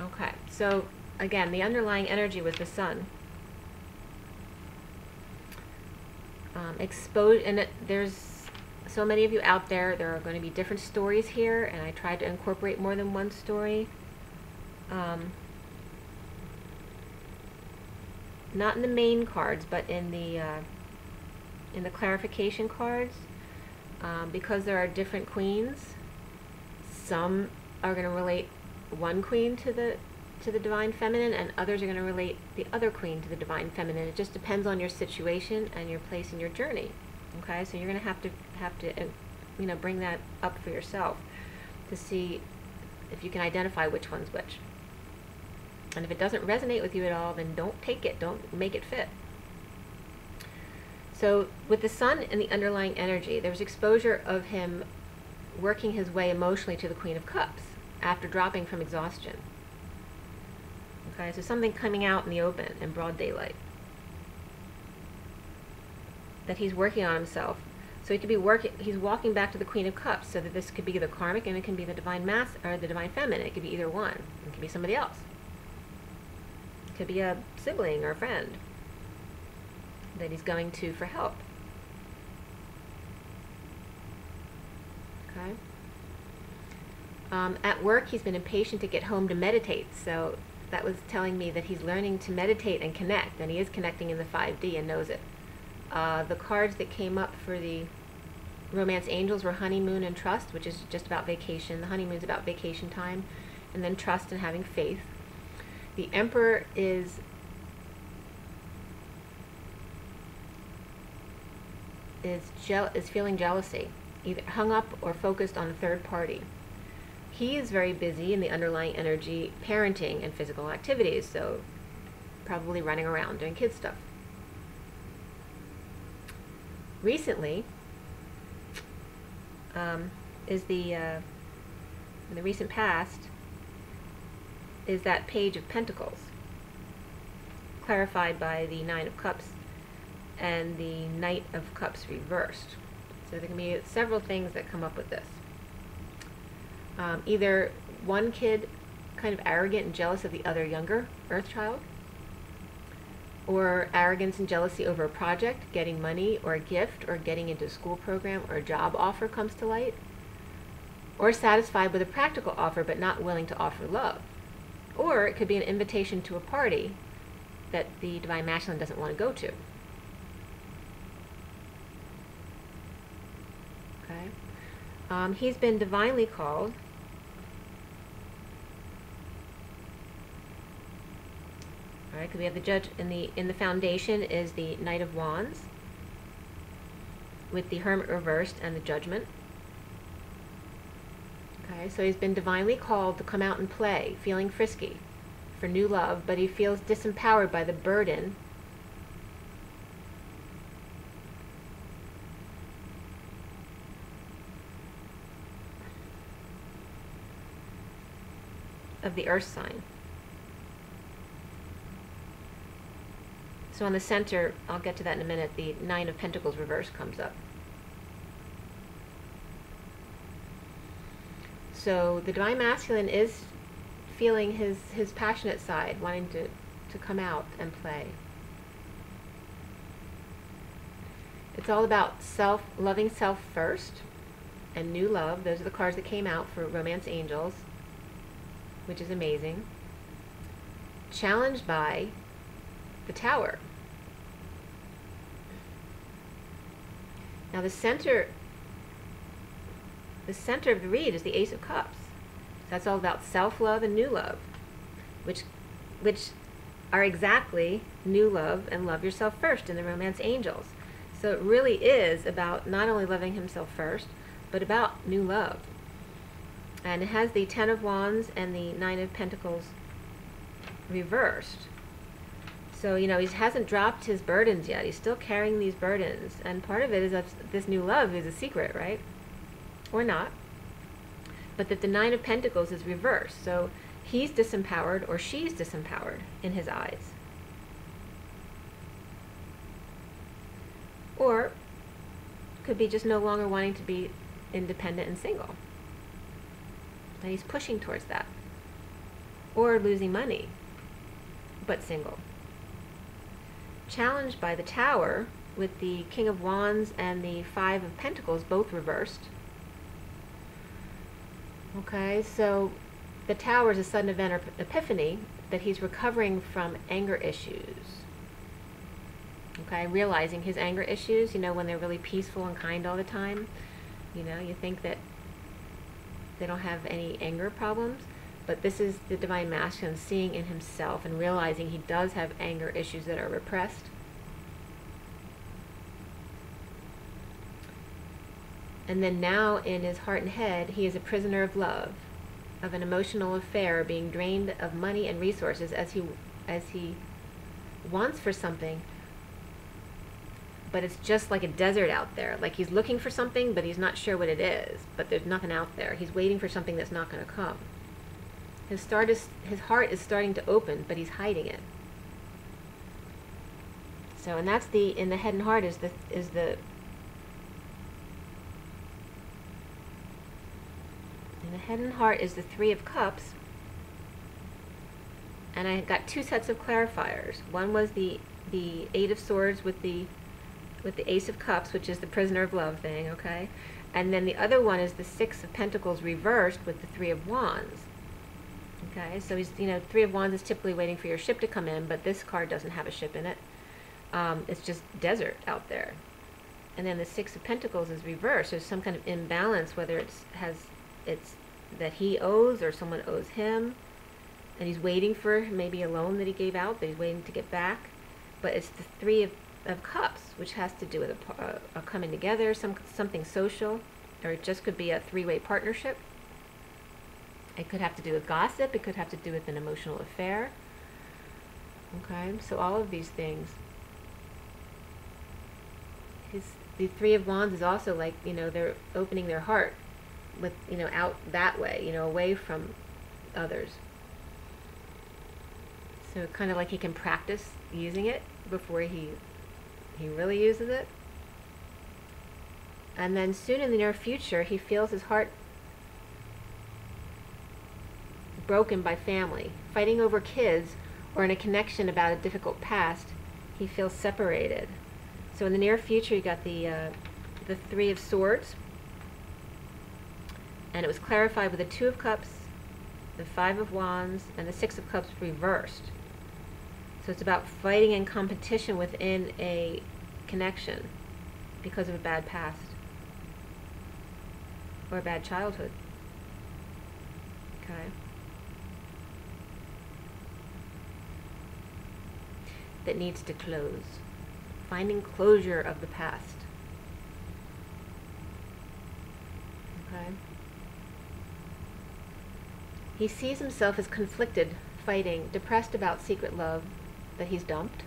Okay, so again, the underlying energy was the Sun. There's so many of you out there. There are going to be different stories here, and I tried to incorporate more than one story. Not in the main cards, but in the clarification cards, because there are different queens. Some are going to relate one queen to the divine feminine, and others are going to relate the other queen to the divine feminine. It just depends on your situation and your place in your journey. Okay, so you're going to have to bring that up for yourself to see if you can identify which one's which. And if it doesn't resonate with you at all, then don't take it. Don't make it fit. So with the Sun and the underlying energy, there was exposure of him working his way emotionally to the Queen of Cups after dropping from exhaustion. Okay, so something coming out in the open, in broad daylight, that he's working on himself. So he could be he's walking back to the Queen of Cups, so that this could be the karmic and it can be the divine or the divine feminine. It could be either one. It could be somebody else. It could be a sibling or a friend that he's going to for help. Okay. At work, he's been impatient to get home to meditate, so that was telling me that he's learning to meditate and connect, and he is connecting in the 5D and knows it. The cards that came up for the Romance Angels were Honeymoon and Trust, which is just about vacation. The honeymoon's about vacation time, and then trust and having faith. The Emperor is feeling jealousy, either hung up or focused on a third party. He is very busy in the underlying energy, parenting and physical activities, so probably running around doing kid stuff. Recently, in the recent past, is that Page of Pentacles, clarified by the Nine of Cups and the Knight of Cups reversed. So there can be several things that come up with this. Either one kid kind of arrogant and jealous of the other younger Earth child, or arrogance and jealousy over a project, getting money or a gift, or getting into a school program or a job offer comes to light, or satisfied with a practical offer but not willing to offer love. Or it could be an invitation to a party that the Divine Masculine doesn't want to go to. Okay. He's been divinely called. All right, because we have the Judge in the foundation is the Knight of Wands, with the Hermit reversed and the Judgment. Okay, so he's been divinely called to come out and play, feeling frisky for new love, but he feels disempowered by the burden of the Earth sign. So on the center, I'll get to that in a minute, the Nine of Pentacles reverse comes up. So the Divine Masculine is feeling his passionate side, wanting to come out and play. It's all about loving self first and new love. Those are the cards that came out for Romance Angels, which is amazing. Challenged by the Tower. Now the center of the read is the Ace of Cups. That's all about self-love and new love, which are exactly new love and love yourself first in the Romance Angels. So it really is about not only loving himself first, but about new love. And it has the Ten of Wands and the Nine of Pentacles reversed. So, you know, he hasn't dropped his burdens yet. He's still carrying these burdens. And part of it is that this new love is a secret, right? Or not. But that the Nine of Pentacles is reversed. So he's disempowered or she's disempowered in his eyes. Or could be just no longer wanting to be independent and single. And he's pushing towards that. Or losing money, but single. Challenged by the Tower with the King of Wands and the Five of Pentacles both reversed. Okay, so the Tower is a sudden event or epiphany that he's recovering from anger issues. Okay, realizing his anger issues, you know, when they're really peaceful and kind all the time. You know, you think that they don't have any anger problems. But this is the Divine Masculine seeing in himself and realizing he does have anger issues that are repressed. And then now in his heart and head, he is a prisoner of love, of an emotional affair, being drained of money and resources as he wants for something. But it's just like a desert out there. Like he's looking for something, but he's not sure what it is. But there's nothing out there. He's waiting for something that's not going to come. His heart is starting to open, but he's hiding it. So, and that's in the head and heart in the head and heart is the Three of Cups. And I got two sets of clarifiers. One was the Eight of Swords with the Ace of Cups, which is the prisoner of love thing, okay? And then the other one is the Six of Pentacles reversed with the Three of Wands. Okay, so he's, you know, Three of Wands is typically waiting for your ship to come in, but this card doesn't have a ship in it. It's just desert out there. And then the Six of Pentacles is reversed. There's some kind of imbalance, whether it's that he owes or someone owes him, and he's waiting for maybe a loan that he gave out that he's waiting to get back. But it's the Three of Cups, which has to do with a coming together, something social, or it just could be a three-way partnership. It could have to do with gossip. It could have to do with an emotional affair. Okay, so all of these things. The Three of Wands is also like, you know, they're opening their heart with, you know, out that way, you know, away from others. So kind of like he can practice using it before he really uses it. And then soon in the near future, he feels his heart broken by family, fighting over kids, or in a connection about a difficult past. He feels separated. So in the near future, you got the Three of Swords, and it was clarified with the Two of Cups, the Five of Wands, and the Six of Cups reversed. So it's about fighting in competition within a connection because of a bad past or a bad childhood. Okay. That needs to close. Finding closure of the past. Okay. He sees himself as conflicted, fighting, depressed about secret love that he's dumped,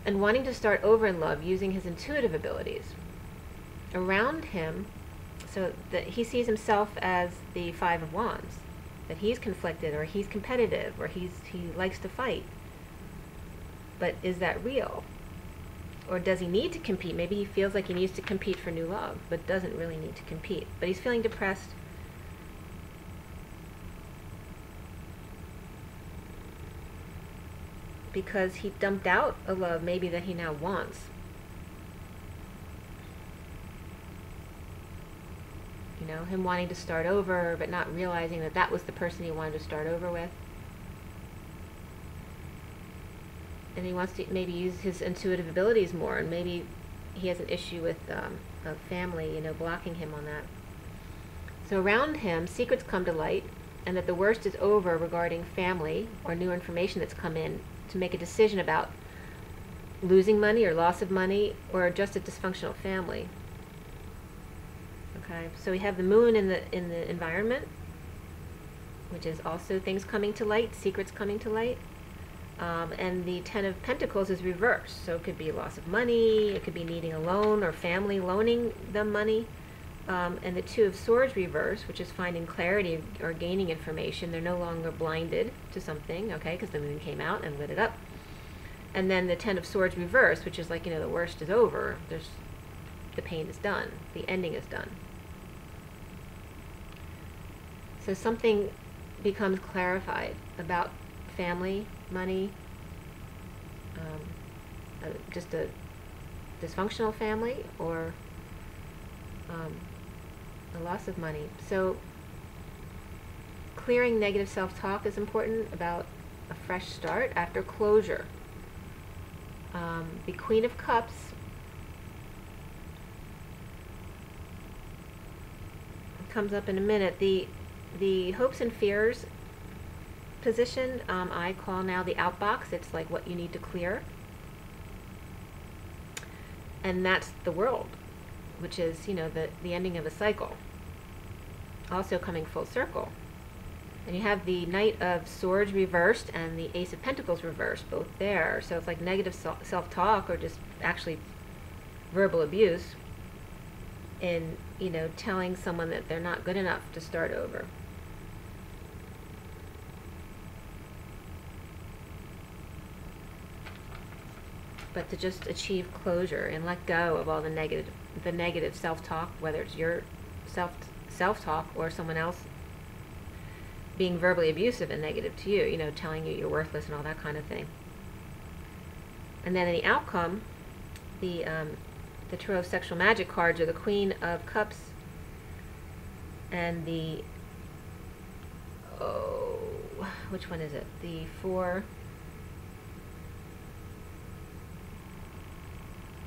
and wanting to start over in love using his intuitive abilities. Around him, so that he sees himself as the Five of Wands, that he's conflicted, or he's competitive, or he likes to fight. But is that real? Or does he need to compete? Maybe he feels like he needs to compete for new love, but doesn't really need to compete. But he's feeling depressed. Because he dumped out a love maybe that he now wants. You know, him wanting to start over, but not realizing that that was the person he wanted to start over with. And he wants to maybe use his intuitive abilities more, and maybe he has an issue with a family, you know, blocking him on that. So around him, secrets come to light, and that the worst is over regarding family or new information that's come in to make a decision about losing money or loss of money or just a dysfunctional family. Okay, so we have the moon in the environment, which is also things coming to light, secrets coming to light. And the Ten of Pentacles is reversed, so it could be loss of money, it could be needing a loan or family loaning them money. And the Two of Swords reverse, which is finding clarity or gaining information. They're no longer blinded to something, okay, because the moon came out and lit it up. And then the Ten of Swords reverse, which is like, the worst is over. The pain is done. The ending is done. So something becomes clarified about family, money, just a dysfunctional family, or a loss of money. So clearing negative self-talk is important about a fresh start after closure. The Queen of Cups comes up in a minute. The hopes and fears position, I call now the outbox. It's like what you need to clear. And that's the world, which is, the ending of a cycle. Also coming full circle. And you have the Knight of Swords reversed and the Ace of Pentacles reversed, both there. So it's like negative self-talk or just actually verbal abuse in, telling someone that they're not good enough to start over. But to just achieve closure and let go of all the negative self-talk, whether it's your self-talk or someone else being verbally abusive and negative to you, telling you you're worthless and all that kind of thing. And then in the outcome, the Tarot of Sexual Magic cards are the Queen of Cups and the, which one is it? The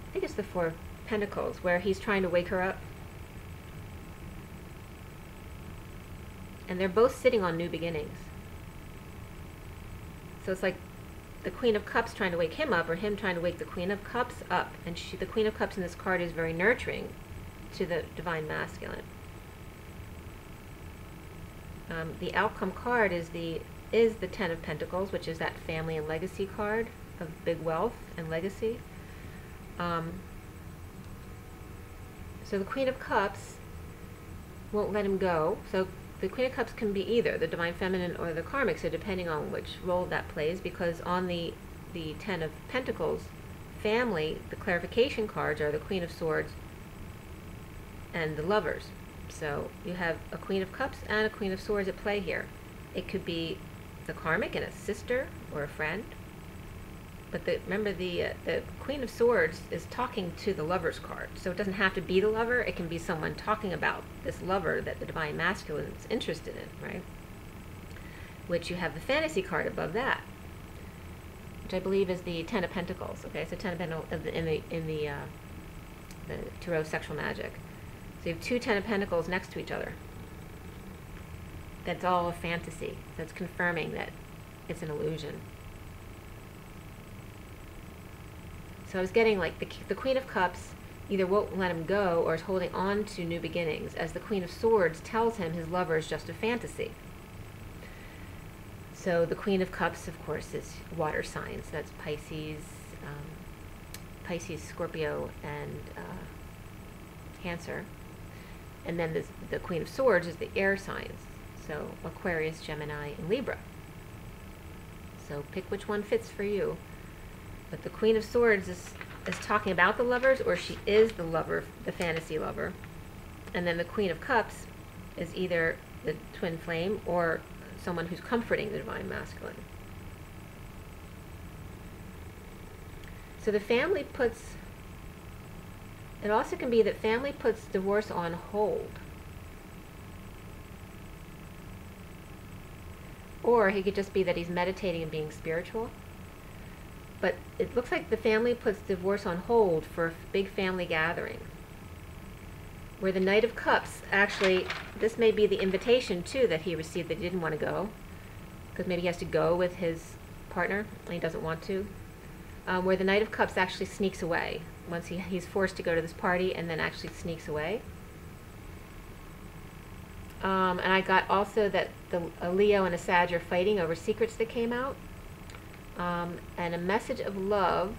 I think it's the Four of Pentacles, where he's trying to wake her up. And they're both sitting on new beginnings. So it's like the Queen of Cups trying to wake him up, or him trying to wake the Queen of Cups up. And the Queen of Cups in this card is very nurturing to the Divine Masculine. The outcome card is the Ten of Pentacles, which is that family and legacy card of big wealth and legacy. So the Queen of Cups won't let him go. So the Queen of Cups can be either the Divine Feminine or the Karmic, so depending on which role that plays, because on the Ten of Pentacles family, the clarification cards are the Queen of Swords and the Lovers. So you have a Queen of Cups and a Queen of Swords at play here. It could be the Karmic and a sister or a friend. But remember, the Queen of Swords is talking to the Lover's card. So it doesn't have to be the lover. It can be someone talking about this lover that the Divine Masculine is interested in, right? Which you have the Fantasy card above that, which I believe is the Ten of Pentacles. Okay, so Ten of Pentacles in the Tarot of Sexual Magic. So you have two Ten of Pentacles next to each other. That's all a fantasy. That's confirming that it's an illusion. So I was getting like the Queen of Cups either won't let him go or is holding on to new beginnings, as the Queen of Swords tells him his lover is just a fantasy. So the Queen of Cups, of course, is water signs. That's Pisces, Scorpio, and Cancer. And then the Queen of Swords is the air signs. So Aquarius, Gemini, and Libra. So pick which one fits for you. But the Queen of Swords is talking about the lovers, or she is the lover, the fantasy lover. And then the Queen of Cups is either the twin flame or someone who's comforting the Divine Masculine. So the family it also can be that family puts divorce on hold. Or he could just be that he's meditating and being spiritual. But it looks like the family puts divorce on hold for a big family gathering. Where the Knight of Cups, actually, this may be the invitation, too, that he received that he didn't want to go. Because maybe he has to go with his partner, and he doesn't want to. Where the Knight of Cups actually sneaks away. Once he's forced to go to this party, and then actually sneaks away. And I got also that a Leo and a Sag are fighting over secrets that came out. and a message of love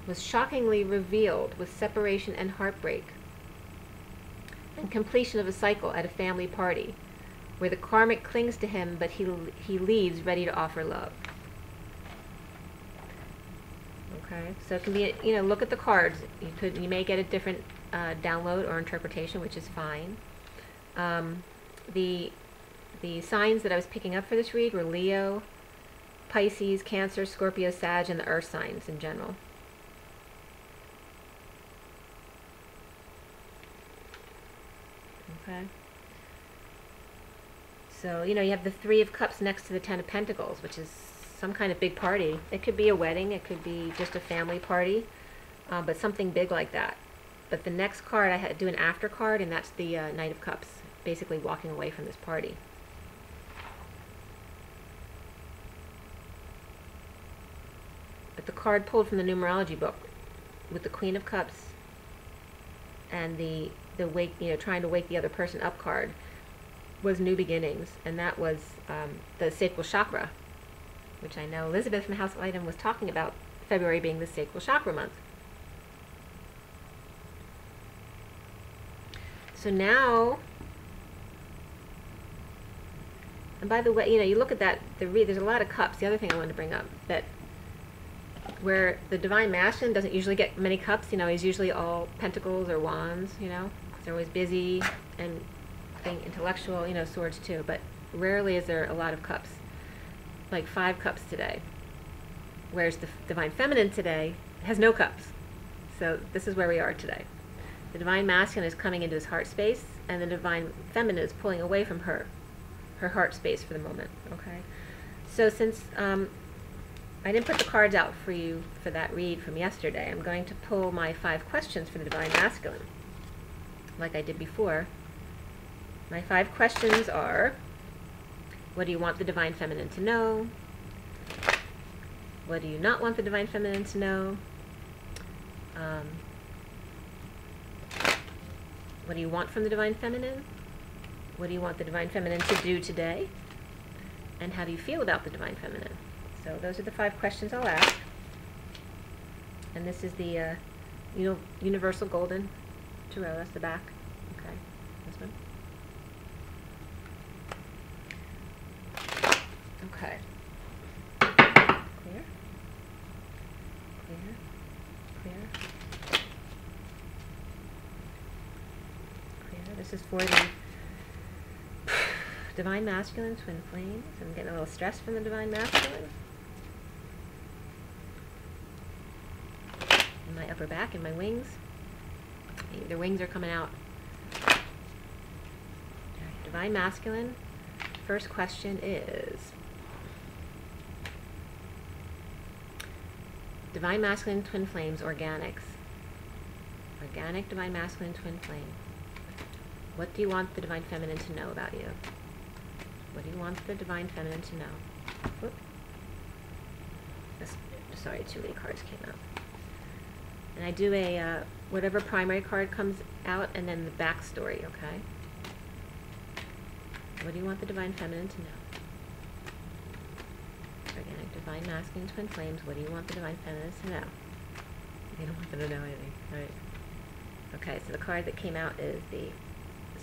was shockingly revealed with separation and heartbreak and completion of a cycle at a family party where the karmic clings to him, but he leaves ready to offer love. Okay, so it can be, look at the cards. You may get a different download or interpretation, which is fine. The signs that I was picking up for this read were Leo, Pisces, Cancer, Scorpio, Sag, and the earth signs in general. Okay. So, you have the Three of Cups next to the Ten of Pentacles, which is some kind of big party. It could be a wedding. It could be just a family party, but something big like that. But the next card, I had to do an after card, and that's the Knight of Cups, basically walking away from this party. But the card pulled from the numerology book with the Queen of Cups and the wake, trying to wake the other person up card was new beginnings, and that was the sacral chakra, which I know Elizabeth from House of Item was talking about February being the sacral chakra month. So now, and by the way, you look at that, there's a lot of cups. The other thing I wanted to bring up, that where the Divine Masculine doesn't usually get many cups, he's usually all pentacles or wands, because they're always busy and being intellectual, swords too, but rarely is there a lot of cups, like 5 cups today, whereas the Divine Feminine today has no cups. So this is where we are today. The Divine Masculine is coming into his heart space, and the Divine Feminine is pulling away from her heart space for the moment. Okay, so since I didn't put the cards out for you for that read from yesterday, I'm going to pull my 5 questions for the Divine Masculine, like I did before. My 5 questions are: what do you want the Divine Feminine to know? What do you not want the Divine Feminine to know? What do you want from the Divine Feminine? What do you want the Divine Feminine to do today? And how do you feel about the Divine Feminine? So those are the 5 questions I'll ask. And this is the Universal Golden Tarot. That's the back. Okay, this one. Okay. Clear. Clear. Clear. Clear. This is for the Divine Masculine Twin Flames. I'm getting a little stressed from the Divine Masculine. In my upper back and my wings. Their wings are coming out. Divine Masculine. First question is: Divine Masculine Twin Flames Organics. Organic Divine Masculine Twin Flame. What do you want the Divine Feminine to know about you? What do you want the Divine Feminine to know? Whoop. Sorry, too many cards came out. And I do a, whatever primary card comes out, and then the backstory, okay? What do you want the Divine Feminine to know? Organic Divine Masculine Twin Flames, what do you want the Divine Feminine to know? You don't want them to know anything, right? Okay, so the card that came out is the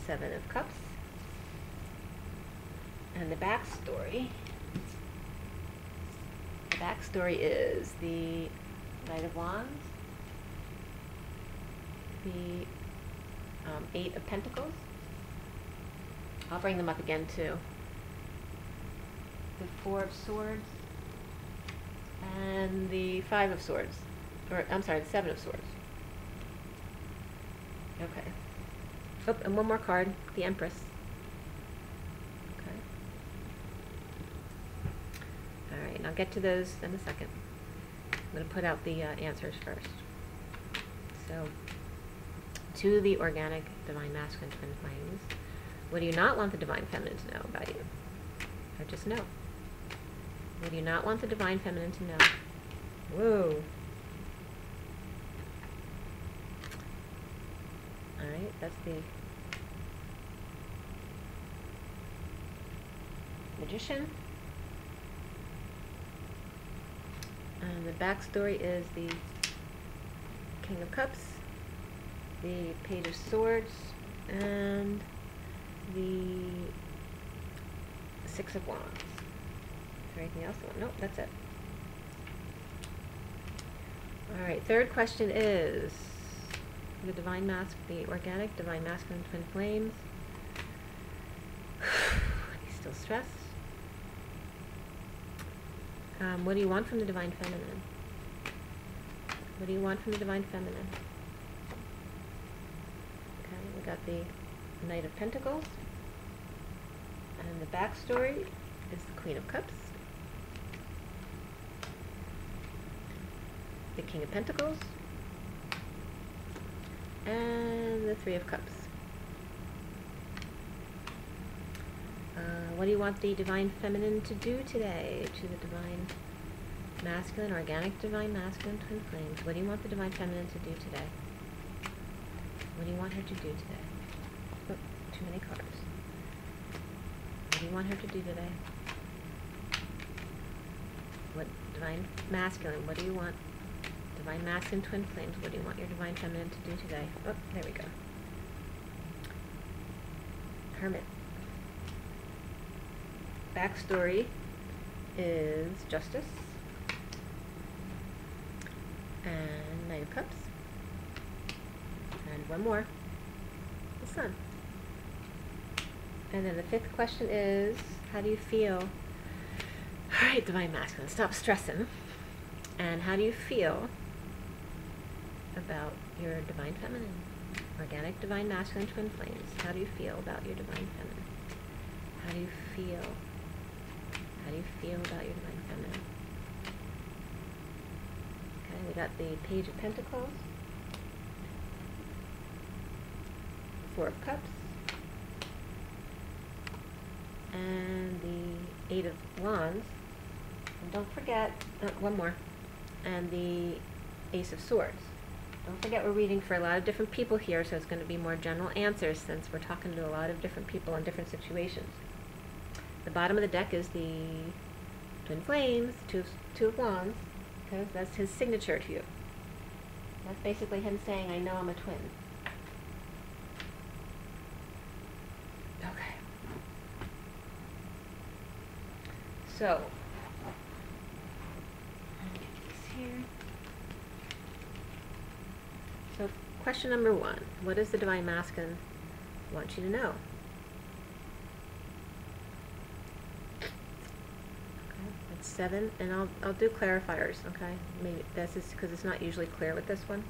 7 of Cups. And the backstory is the Knight of Wands, the 8 of Pentacles. I'll bring them up again too. The 4 of Swords and the 5 of Swords, or I'm sorry, the 7 of Swords. Okay. Oh, and one more card, the Empress. Okay. All right, and I'll get to those in a second. I'm going to put out the answers first. So, to the Organic Divine Masculine Twin Flames, what do you not want the Divine Feminine to know about you? Or just know. What do you not want the Divine Feminine to know? Whoa. Alright, that's the Magician. And the backstory is the King of Cups, the Page of Swords, and the Six of Wands. Is there anything else? Nope, that's it. Alright, third question is the Divine Mask, the Organic Divine Masculine Twin Flames. He's still stressed. What do you want from the Divine Feminine? What do you want from the Divine Feminine? Okay, we got the Knight of Pentacles. And the backstory is the Queen of Cups, the King of Pentacles, and the Three of Cups. What do you want the Divine Feminine to do today to the Divine Masculine, Organic Divine Masculine Twin Flames? What do you want the Divine Feminine to do today? What do you want her to do today? Oh, too many cards. What do you want her to do today? What Divine Masculine, what do you want? Divine Masculine Twin Flames, what do you want your Divine Feminine to do today? Oh, there we go. Hermit. Backstory is Justice and Knight of Cups, and one more, the Sun. And then the fifth question is, how do you feel? Alright, Divine Masculine, stop stressing. And how do you feel about your Divine Feminine? Organic Divine Masculine Twin Flames. How do you feel about your Divine Feminine? How do you feel? How do you feel about your Divine Feminine? Okay, we got the Page of Pentacles, Four of Cups, and the Eight of Wands. And don't forget, one more, and the Ace of Swords. Don't forget we're reading for a lot of different people here, so it's going to be more general answers since we're talking to a lot of different people in different situations. The bottom of the deck is the Twin Flames, Two of Wands, because that's his signature to you. That's basically him saying, I know I'm a twin. Okay. So, let me get this here. So, question number one, what does the Divine Masculine want you to know? Okay, that's 7, and I'll do clarifiers, okay? Maybe this is because it's not usually clear with this one.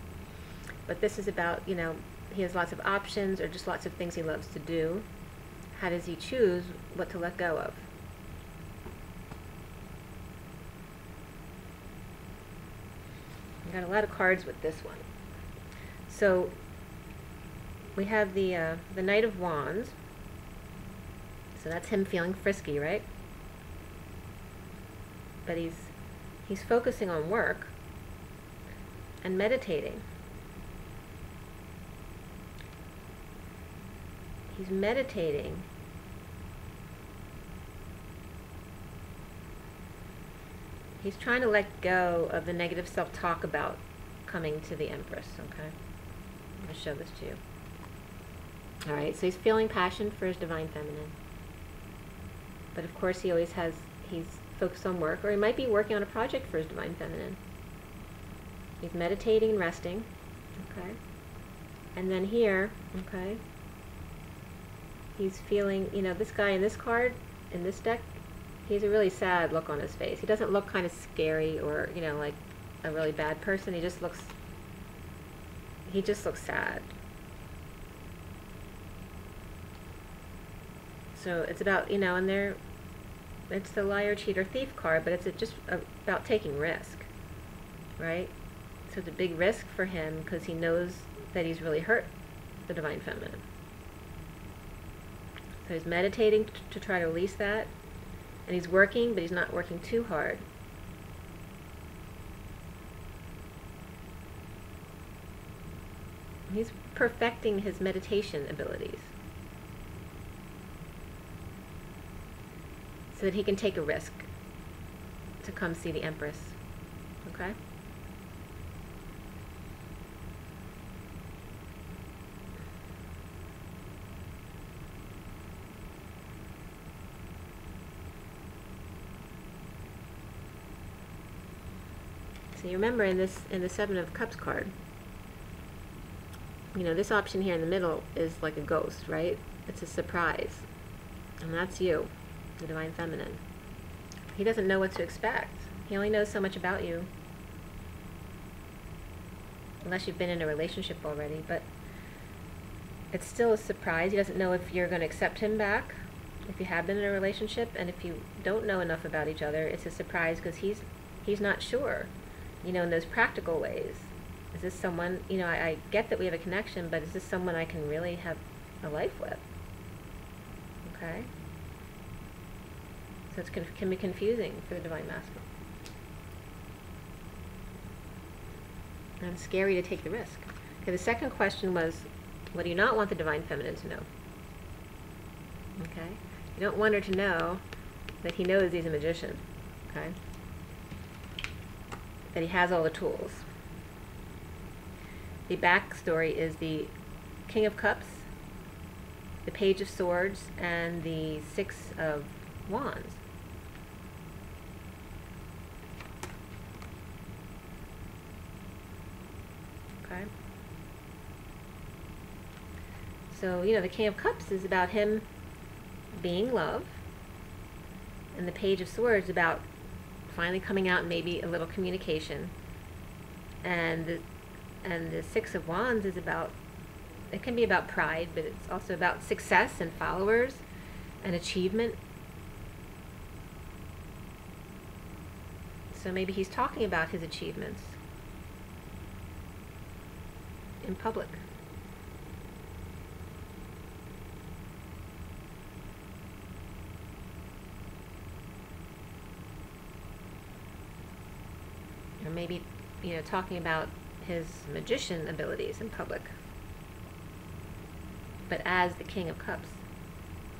But this is about, you know, he has lots of options or just lots of things he loves to do. How does he choose what to let go of? I got a lot of cards with this one. So we have the Knight of Wands. So that's him feeling frisky, right? But he's focusing on work and meditating. He's meditating. He's trying to let go of the negative self-talk about coming to the Empress, okay? I'm going to show this to you. Alright, so he's feeling passion for his Divine Feminine. But of course he always has, he's focused on work, or he might be working on a project for his Divine Feminine. He's meditating and resting, okay? And then here, okay, he's feeling, you know, this guy in this card, in this deck, he has a really sad look on his face. He doesn't look kind of scary or, you know, like a really bad person. He just looks sad. So it's about, you know, and it's the liar, cheater, thief card, but it's just about taking risk, right? So it's a big risk for him because he knows that he's really hurt the Divine Feminine. So he's meditating to try to release that. And he's working, but he's not working too hard. He's perfecting his meditation abilities so that he can take a risk to come see the Empress. Okay? So you remember in the Seven of Cups card, you know, this option here in the middle is like a ghost, right? It's a surprise. And that's you, the Divine Feminine. He doesn't know what to expect. He only knows so much about you. Unless you've been in a relationship already, but it's still a surprise. He doesn't know if you're going to accept him back, if you have been in a relationship, and if you don't know enough about each other, it's a surprise because he's not sure, you know, in those practical ways. Is this someone, you know, I get that we have a connection, but is this someone I can really have a life with? Okay? So it can be confusing for the Divine Masculine. And scary to take the risk. Okay, the second question was, what do you not want the Divine Feminine to know? Okay? You don't want her to know that he knows he's a magician. Okay? That he has all the tools. The backstory is the King of Cups, the Page of Swords, and the Six of Wands. Okay? So, you know, the King of Cups is about him being love, and the Page of Swords is about finally coming out and maybe a little communication, and the Six of Wands is about, it can be about pride, but it's also about success and followers and achievement. So maybe he's talking about his achievements in public. Or maybe, you know, talking about his magician abilities in public, but as the King of Cups,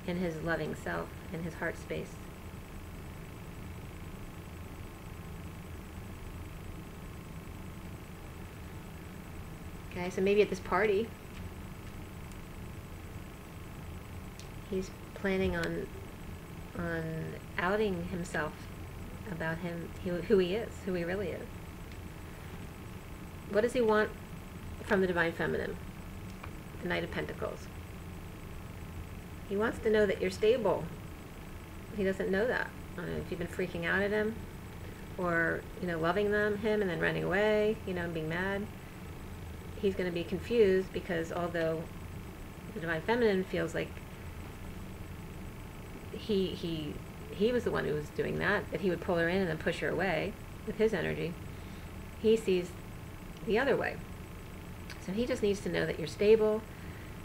in his loving self, in his heart space. Okay, so maybe at this party, he's planning on outing himself about who he is, who he really is. What does he want from the Divine Feminine? The Knight of Pentacles. He wants to know that you're stable. He doesn't know that. I don't know if you've been freaking out at him, or, you know, loving him and then running away, you know, and being mad. He's going to be confused because although the Divine Feminine feels like he was the one who was doing that he would pull her in and then push her away with his energy, he sees the other way. So he just needs to know that you're stable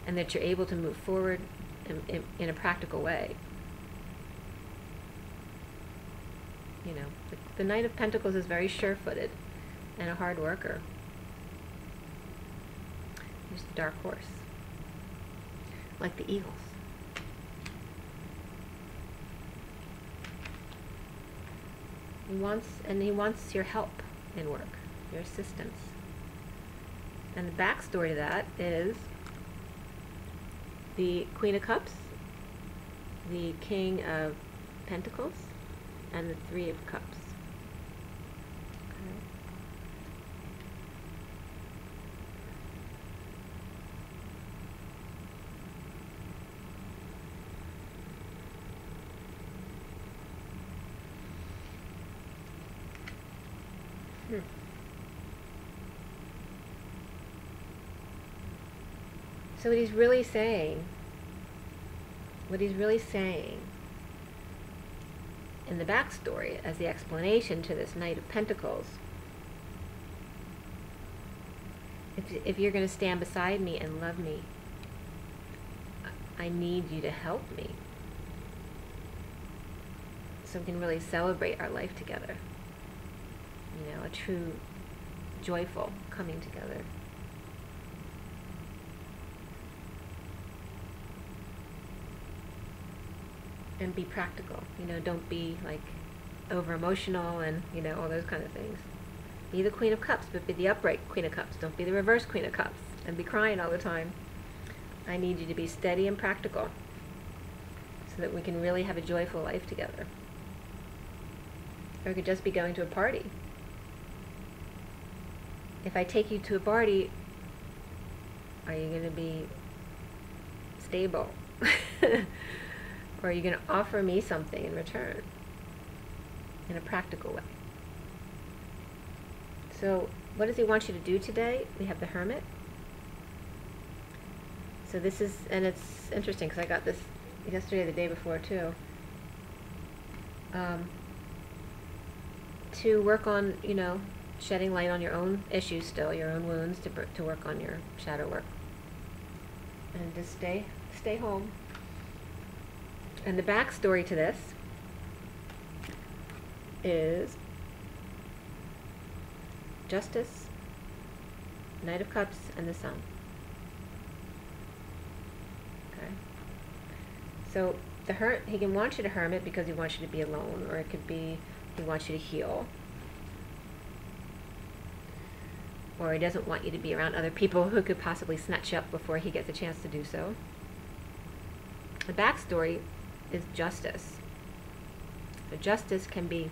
and that you're able to move forward in a practical way. You know, the Knight of Pentacles is very sure-footed and a hard worker. He's the dark horse, like the eagles. He wants your help in work, your assistance. And the backstory to that is the Queen of Cups, the King of Pentacles, and the Three of Cups. Okay. So what he's really saying in the backstory as the explanation to this Knight of Pentacles, if you're going to stand beside me and love me, I need you to help me so we can really celebrate our life together. You know, a true, joyful coming together. And be practical. You know, don't be like over emotional and, you know, all those kind of things. Be the Queen of Cups, but be the upright Queen of Cups. Don't be the reverse Queen of Cups and be crying all the time. I need you to be steady and practical so that we can really have a joyful life together. Or it could just be going to a party. If I take you to a party, are you going to be stable? Or are you going to offer me something in return in a practical way? So what does he want you to do today? We have the Hermit. So this is, and it's interesting because I got this yesterday or the day before too. To work on, you know, shedding light on your own issues still, your own wounds, to work on your shadow work. And just stay home. And the backstory to this is Justice, Knight of Cups, and the Sun. Okay. So he can want you to hermit because he wants you to be alone, or it could be he wants you to heal, or he doesn't want you to be around other people who could possibly snatch you up before he gets a chance to do so. The backstory is justice. So justice can be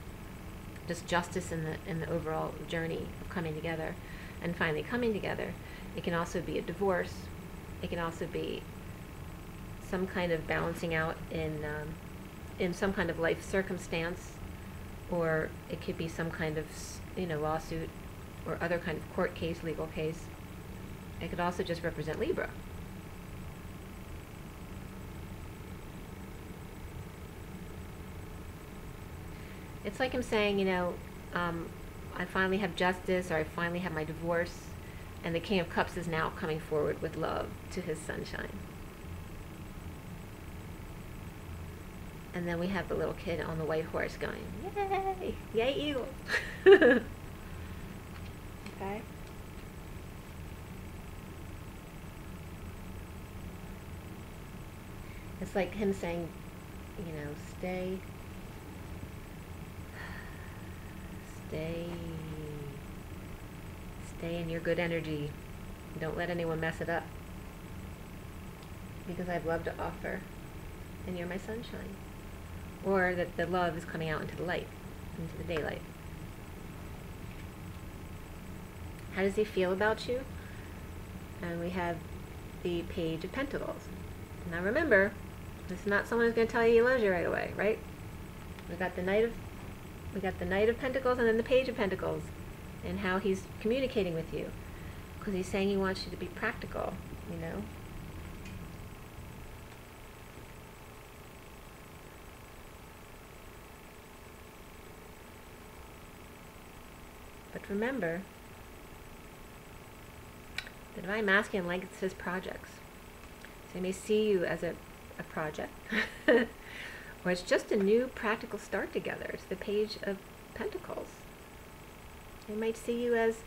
just justice in the overall journey of coming together and finally coming together. It can also be a divorce. It can also be some kind of balancing out in some kind of life circumstance, or it could be some kind of, you know, lawsuit or other kind of court case, legal case. It could also just represent Libra. It's like him saying, you know, I finally have justice, or I finally have my divorce, and the King of Cups is now coming forward with love to his sunshine. And then we have the little kid on the white horse going, yay, yay eagle. Okay? It's like him saying, you know, stay in your good energy. Don't let anyone mess it up, because I have love to offer and you're my sunshine. Or that the love is coming out into the light, into the daylight. How does he feel about you? And we have the Page of Pentacles. Now remember, it's not someone who's going to tell you he loves you right away, right? We got the Knight of Pentacles and then the Page of Pentacles, and how he's communicating with you, because he's saying he wants you to be practical, you know. But remember, the Divine Masculine likes his projects. So he may see you as a project, or it's just a new practical start together. It's the Page of Pentacles. They might see you as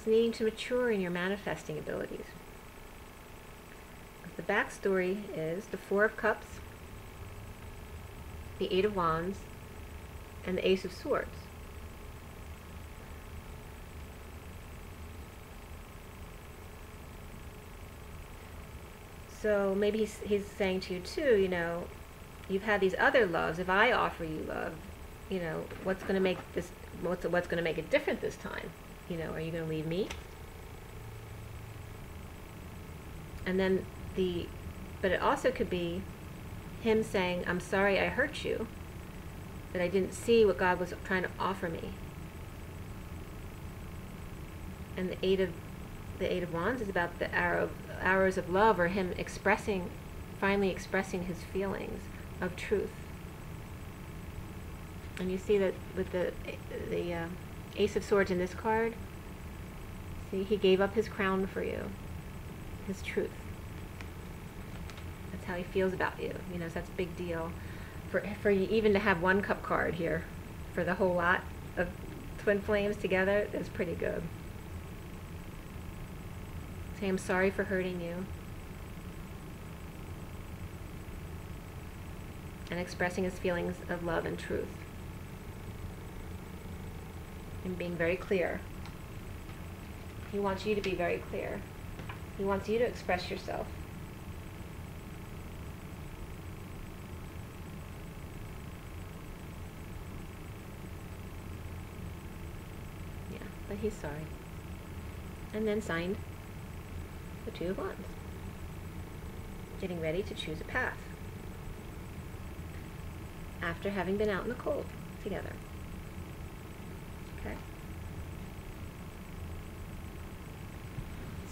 needing to mature in your manifesting abilities. The backstory is the Four of Cups, the Eight of Wands, and the Ace of Swords. So maybe he's saying to you too, you know, you've had these other loves. If I offer you love, you know, what's going to make this? What's going to make it different this time? You know, are you going to leave me? And then but it also could be him saying, I'm sorry I hurt you, that I didn't see what God was trying to offer me. And the Eight of Wands is about the arrows of love, or him finally expressing his feelings of truth. And you see that with the Ace of Swords in this card, see, he gave up his crown for you, his truth. That's how he feels about you. You know, so that's a big deal. For you even to have one cup card here for the whole lot of twin flames together, that's pretty good. Say, I'm sorry for hurting you. And expressing his feelings of love and truth. and being very clear. He wants you to be very clear. He wants you to express yourself. Yeah, but he's sorry. And then signed the Two of Wands. Getting ready to choose a path. After having been out in the cold together. Okay?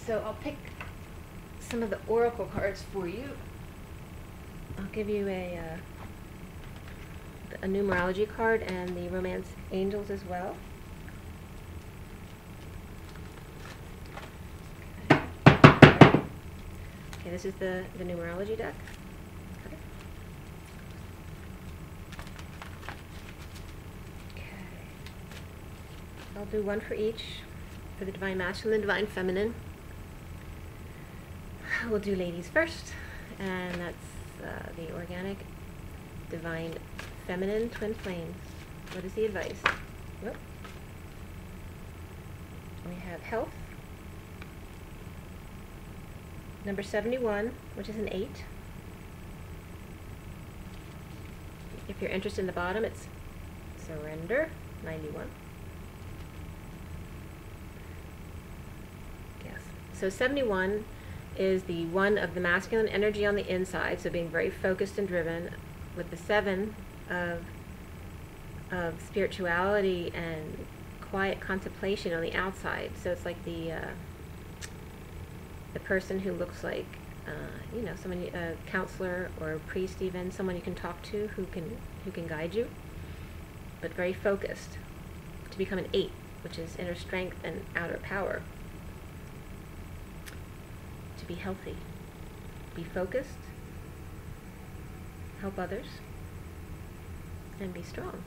So I'll pick some of the oracle cards for you. I'll give you a numerology card and the romance angels as well. Okay, this is the numerology deck. I'll do one for each, for the Divine Masculine, Divine Feminine. We'll do ladies first, and that's the Organic, Divine Feminine, Twin Flames. What is the advice? Whoop. We have health, number 71, which is an 8. If you're interested in the bottom, it's surrender, 91. So 71 is the 1 of the masculine energy on the inside, so being very focused and driven, with the 7 of spirituality and quiet contemplation on the outside. So it's like the person who looks like you know, someone, a counselor or a priest, even someone you can talk to who can guide you, but very focused, to become an 8, which is inner strength and outer power. Be healthy, be focused, help others, and be strong.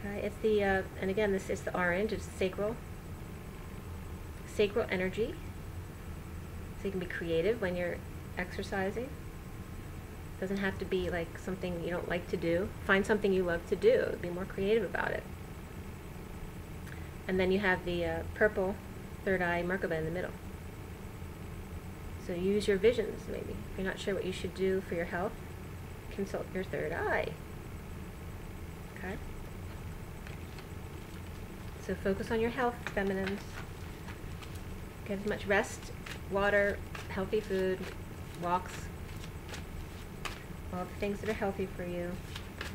Okay, it's the and again, this is the orange. It's sacral energy, so you can be creative when you're exercising. It doesn't have to be like something you don't like to do. Find something you love to do. Be more creative about it. And then you have the purple third eye Merkaba in the middle. So use your visions, maybe. If you're not sure what you should do for your health, consult your third eye. Okay? So focus on your health, feminines. Get as much rest, water, healthy food, walks, all the things that are healthy for you.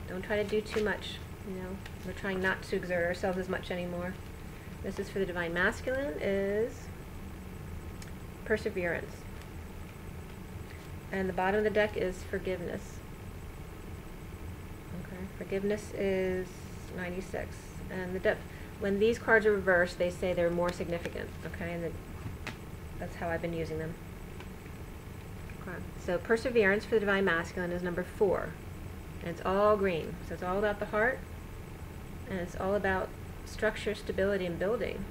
Don't try to do too much, you know. We're trying not to exert ourselves as much anymore. This is for the Divine Masculine, is perseverance. And the bottom of the deck is forgiveness. Okay, forgiveness is 96. And when these cards are reversed, they say they're more significant. Okay, and that's how I've been using them. Okay. So perseverance for the Divine Masculine is number 4. And it's all green. So it's all about the heart. And it's all about structure, stability, and building.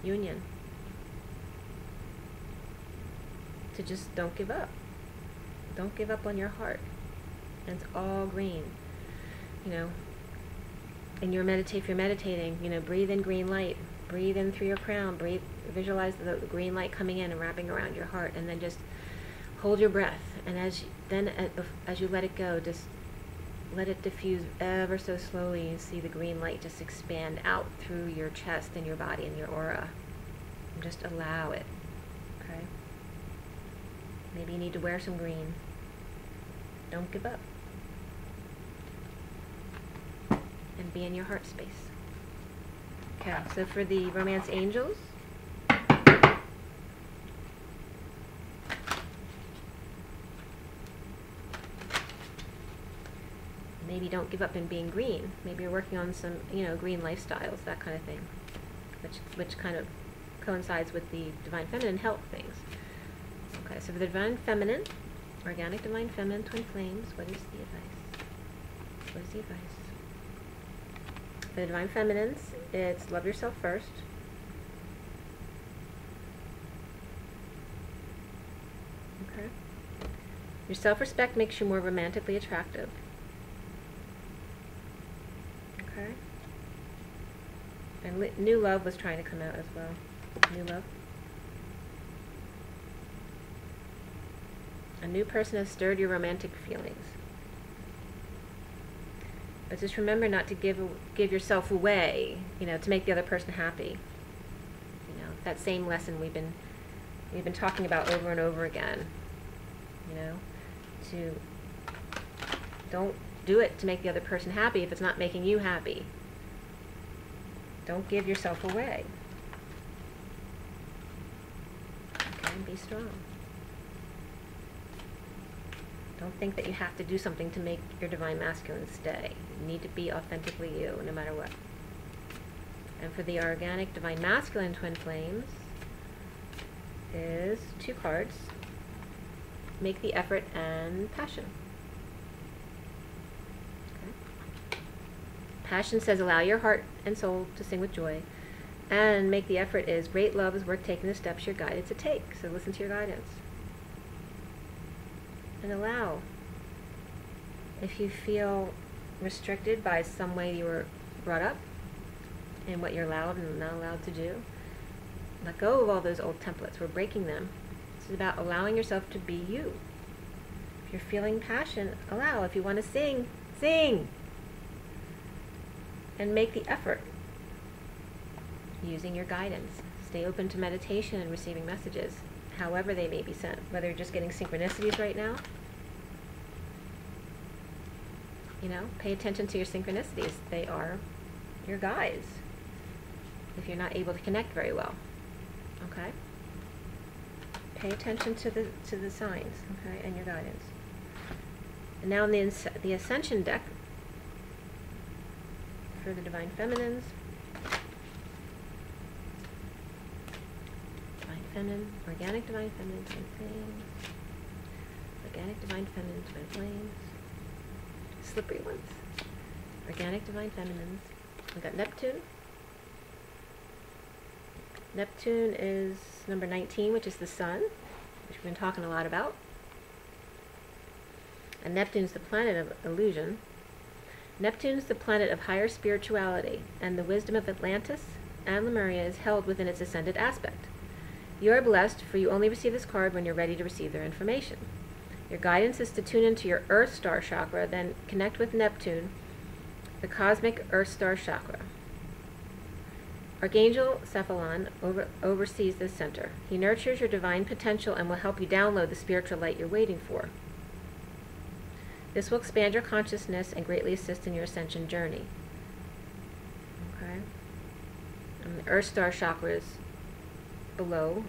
Union. To just don't give up. Don't give up on your heart. And it's all green. You know, and if you're meditating, you know, breathe in green light. Breathe in through your crown. Visualize the green light coming in and wrapping around your heart, and then just hold your breath. And as you let it go, just let it diffuse ever so slowly, and see the green light just expand out through your chest and your body and your aura. And just allow it. Okay? Maybe you need to wear some green. Don't give up. And be in your heart space. Okay, so for the Romance Angels, maybe don't give up in being green. Maybe you're working on some, you know, green lifestyles, that kind of thing, which kind of coincides with the Divine Feminine health things. Okay, so for the Divine Feminine, Organic Divine Feminine, Twin Flames, what is the advice? What is the advice? For the Divine Feminines, it's love yourself first. Okay. Your self-respect makes you more romantically attractive. Okay. And new love was trying to come out as well. New love. A new person has stirred your romantic feelings. But just remember not to give yourself away, you know, to make the other person happy. You know, that same lesson we've been talking about over and over again. You know, don't do it to make the other person happy if it's not making you happy. Don't give yourself away. Okay, and be strong. Don't think that you have to do something to make your divine masculine stay. You need to be authentically you, no matter what. And for the organic divine masculine twin flames is 2 cards. Make the effort and passion. Okay. Passion says allow your heart and soul to sing with joy. And make the effort is great love is worth taking the steps you're guided to take. So listen to your guidance. And allow. If you feel restricted by some way you were brought up and what you're allowed and not allowed to do, let go of all those old templates. We're breaking them. It's about allowing yourself to be you. If you're feeling passion, allow. If you want to sing, sing. And make the effort using your guidance. Stay open to meditation and receiving messages, however they may be sent. Whether you're just getting synchronicities right now, you know, pay attention to your synchronicities. They are your guides if you're not able to connect very well. Okay? Pay attention to the signs, okay, and your guidance. And now in the Ascension deck for the Divine Feminines. Divine Feminine, Organic Divine Feminine, Twin Flames. Organic Divine Feminine, Twin Flames. Slippery ones. Organic Divine Feminines. We got Neptune. Neptune is number 19, which is the sun, which we've been talking a lot about. And Neptune's the planet of illusion. Neptune's the planet of higher spirituality, and the wisdom of Atlantis and Lemuria is held within its ascended aspect. You are blessed, for you only receive this card when you're ready to receive their information. Your guidance is to tune into your Earth Star chakra, then connect with Neptune, the cosmic Earth Star chakra. Archangel Cephalon oversees this center. He nurtures your divine potential and will help you download the spiritual light you're waiting for. This will expand your consciousness and greatly assist in your ascension journey. Okay? And the Earth Star chakra is below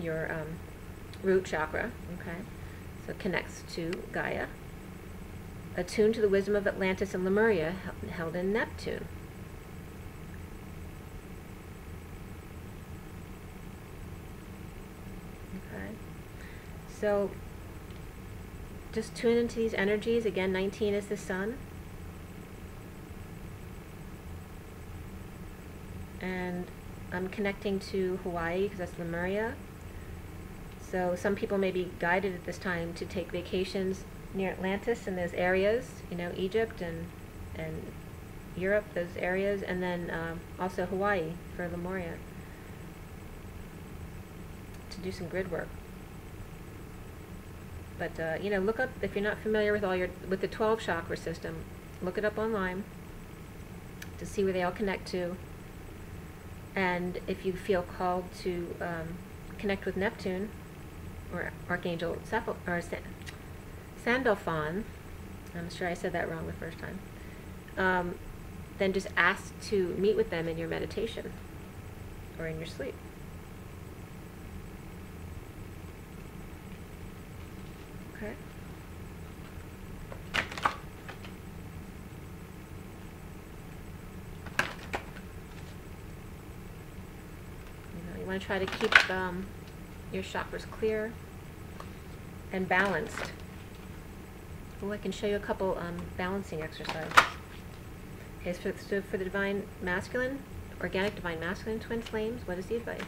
your root chakra. Okay? So it connects to Gaia. Attuned to the wisdom of Atlantis and Lemuria, held in Neptune. Okay? So just tune into these energies. Again, 19 is the sun. And I'm connecting to Hawaii because that's Lemuria. So some people may be guided at this time to take vacations near Atlantis and those areas, you know, Egypt and Europe, those areas, and then also Hawaii for Lemuria to do some grid work. But you know, look up, if you're not familiar with with the 12 chakra system, look it up online to see where they all connect to. And if you feel called to connect with Neptune or Archangel Sandalphon, I'm sure I said that wrong the first time, then just ask to meet with them in your meditation or in your sleep. Okay. You want to try to keep your chakras clear and balanced. Oh, I can show you a couple balancing exercises. Okay, so for the Divine Masculine, Organic Divine Masculine Twin Flames, what is the advice?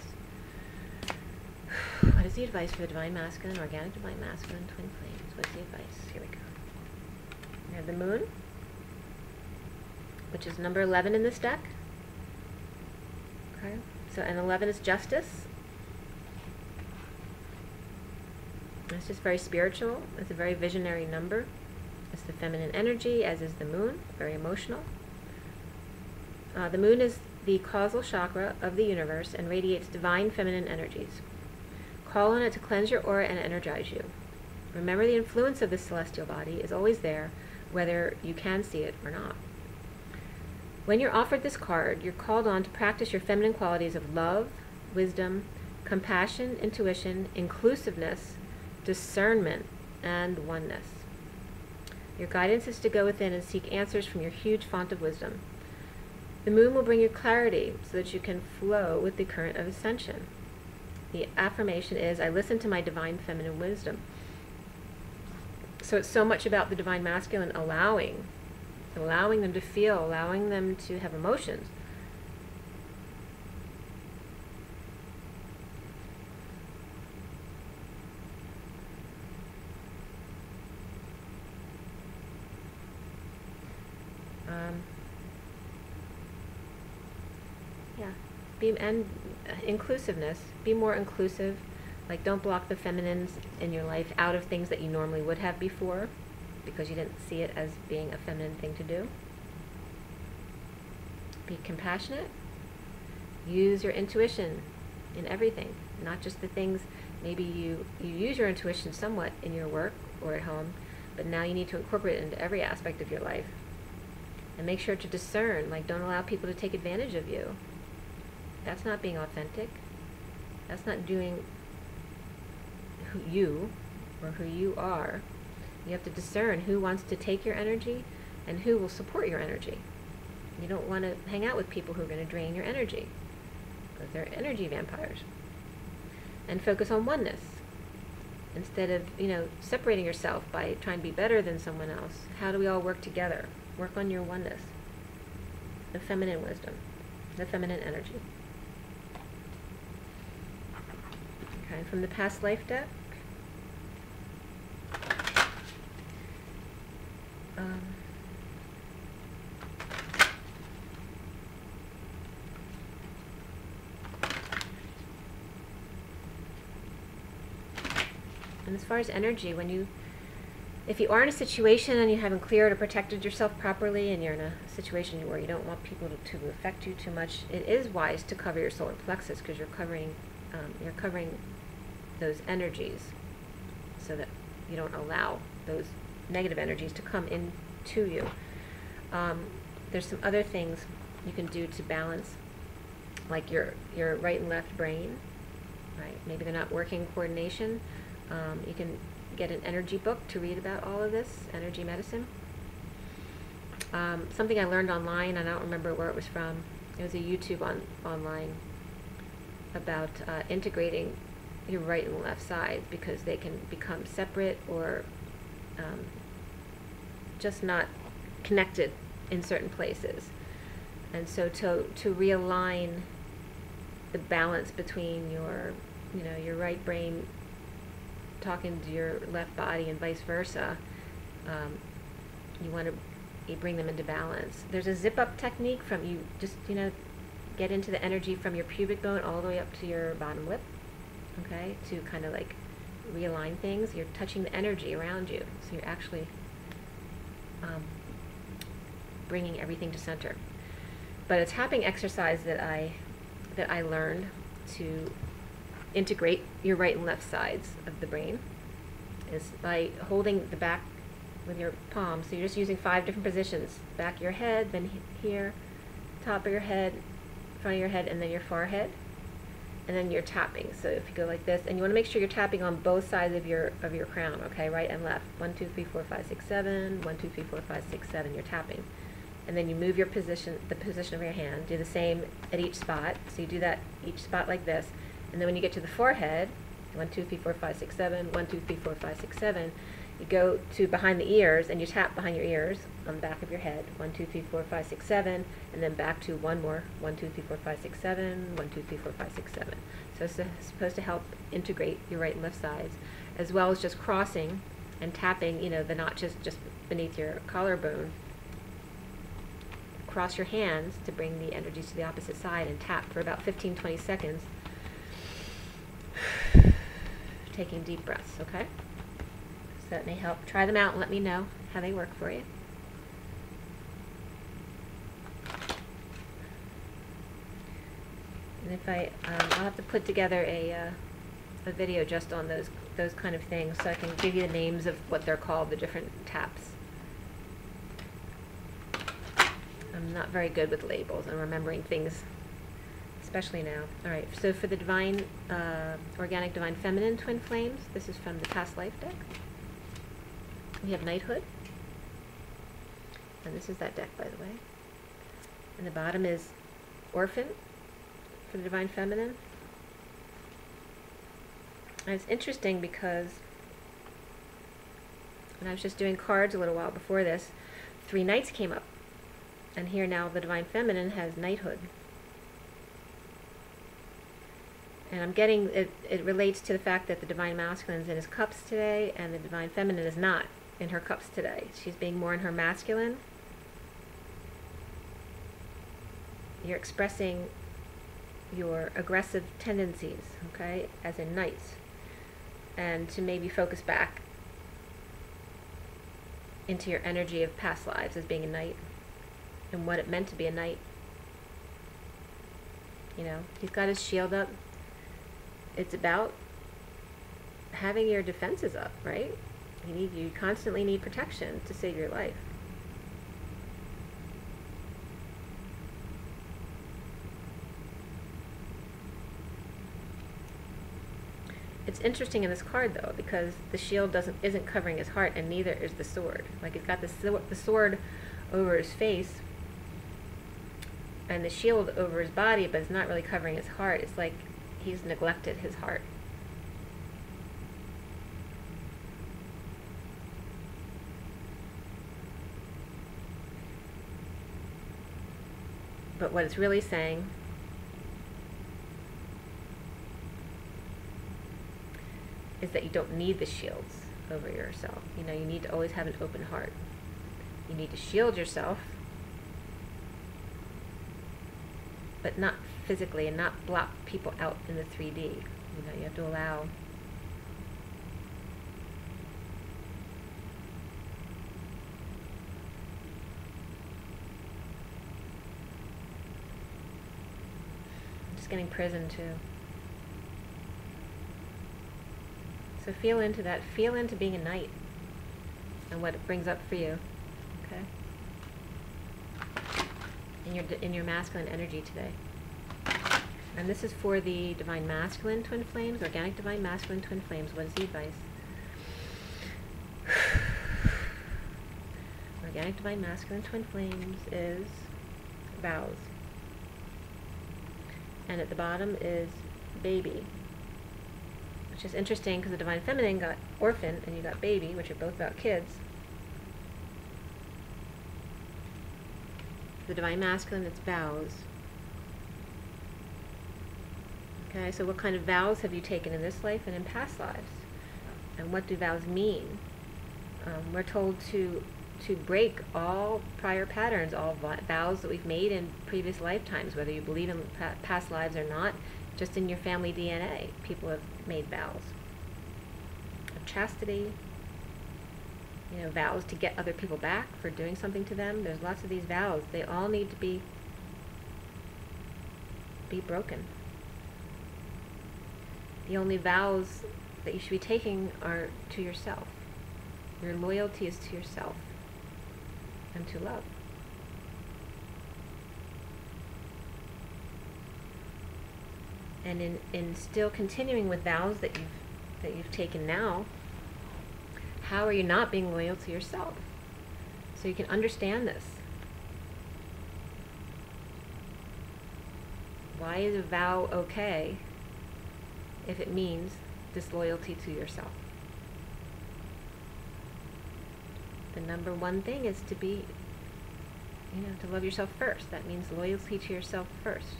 What is the advice for the Divine Masculine, Organic Divine Masculine Twin Flames? What's the advice? Here we go. We have the Moon, which is number 11 in this deck. Okay, so, and 11 is justice. It's just very spiritual. It's a very visionary number. It's the feminine energy, as is the moon, very emotional. The moon is the causal chakra of the universe and radiates divine feminine energies. Call on it to cleanse your aura and energize you. Remember, the influence of this celestial body is always there, whether you can see it or not. When you're offered this card, you're called on to practice your feminine qualities of love, wisdom, compassion, intuition, inclusiveness, discernment, and oneness. Your guidance is to go within and seek answers from your huge font of wisdom. The moon will bring you clarity so that you can flow with the current of ascension. The affirmation is, I listen to my divine feminine wisdom. So it's so much about the divine masculine allowing them to feel, allowing them to have emotions. And inclusiveness. Be more inclusive. Like, don't block the feminines in your life out of things that you normally would have before because you didn't see it as being a feminine thing to do. Be compassionate. Use your intuition in everything, not just the things. Maybe you use your intuition somewhat in your work or at home, but now you need to incorporate it into every aspect of your life. And make sure to discern. Like, don't allow people to take advantage of you. That's not being authentic. That's not doing who you are. You have to discern who wants to take your energy and who will support your energy. You don't want to hang out with people who are going to drain your energy, because they're energy vampires. And focus on oneness. Instead of, separating yourself by trying to be better than someone else. How do we all work together? Work on your oneness. The feminine wisdom. The feminine energy. Okay, from the past life deck. And as far as energy, if you are in a situation and you haven't cleared or protected yourself properly, and you're in a situation where you don't want people to affect you too much, it is wise to cover your solar plexus, because you're covering those energies so that you don't allow those negative energies to come into you. There's some other things you can do to balance, like your right and left brain. Right? Maybe they're not working in coordination. You can get an energy book to read about all of this, energy medicine. Something I learned online, and I don't remember where it was from. It was a YouTube online about integrating your right and left sides, because they can become separate or just not connected in certain places. And so to realign the balance between your right brain talking to your left body and vice versa, you want to bring them into balance. There's a zip up technique from you just get into the energy from your pubic bone all the way up to your bottom lip, okay, to kind of like realign things. You're touching the energy around you, so you're actually bringing everything to center. But a tapping exercise that I learned to integrate your right and left sides of the brain is by holding the back with your palms. So you're just using 5 different positions: back of your head, then here, top of your head, front of your head, and then your forehead, and then you're tapping. So if you go like this, and you want to make sure you're tapping on both sides of your crown, okay, right and left. 1, 2, 3, 4, 5, 6, 7. 1, 2, 3, 4, 5, 6, 7. You're tapping, and then you move your position, the position of your hand. Do the same at each spot. So you do that each spot like this, and then when you get to the forehead, 1, 2, 3, 4, 5, 6, 7. 1, 2, 3, 4, 5, 6, 7. You go to behind the ears, and you tap behind your ears on the back of your head. 1, 2, 3, 4, 5, 6, 7, and then back to one more. 1, 2, 3, 4, 5, 6, 7. 1, 2, 3, 4, 5, 6, 7. So it's supposed to help integrate your right and left sides, as well as just crossing and tapping, the notches just beneath your collarbone, cross your hands to bring the energies to the opposite side and tap for about 15-20 seconds. Taking deep breaths, okay? So that may help. Try them out and let me know how they work for you. And if I'll have to put together a video just on those kind of things, so I can give you the names of what they're called, the different taps. I'm not very good with labels and remembering things, especially now. All right, so for the divine, organic divine feminine twin flames, this is from the past life deck. We have knighthood, and this is that deck, by the way. And the bottom is orphan for the divine feminine. And it's interesting because when I was just doing cards a little while before this, 3 knights came up. And here now the divine feminine has knighthood. And I'm getting, it relates to the fact that the divine masculine is in his cups today and the divine feminine is not in her cups today. She's being more in her masculine. You're expressing your aggressive tendencies, okay, as in knights. And to maybe focus back into your energy of past lives as being a knight and what it meant to be a knight. You know, he's got his shield up. It's about having your defenses up, right? You constantly need protection to save your life. It's interesting in this card though, because the shield isn't covering his heart, and neither is the sword. Like, he's got the sword over his face and the shield over his body, but it's not really covering his heart. It's like he's neglected his heart. But what it's really saying is that you don't need the shields over yourself. You know, you need to always have an open heart. You need to shield yourself, but not physically, and not block people out in the 3D. You know, you have to allow just getting prison too. So feel into that. Feel into being a knight and what it brings up for you. Okay? In your masculine energy today. And this is for the divine masculine twin flames, organic divine masculine twin flames. What is the advice? Organic divine masculine twin flames is vows. And at the bottom is baby. Which is interesting because the divine feminine got orphan and you got baby, which are both about kids. The divine masculine, it's vows. Okay, so what kind of vows have you taken in this life and in past lives? And what do vows mean? We're told to break all prior patterns, all vows that we've made in previous lifetimes, whether you believe in past lives or not. Just in your family DNA, people have made vows of chastity, you know, vows to get other people back for doing something to them. There's lots of these vows. They all need to be broken. The only vows that you should be taking are to yourself. Your loyalty is to yourself and to love. And in still continuing with vows that you've taken now, how are you not being loyal to yourself? So you can understand this. Why is a vow okay if it means disloyalty to yourself? The number one thing is to be, to love yourself first. That means loyalty to yourself first.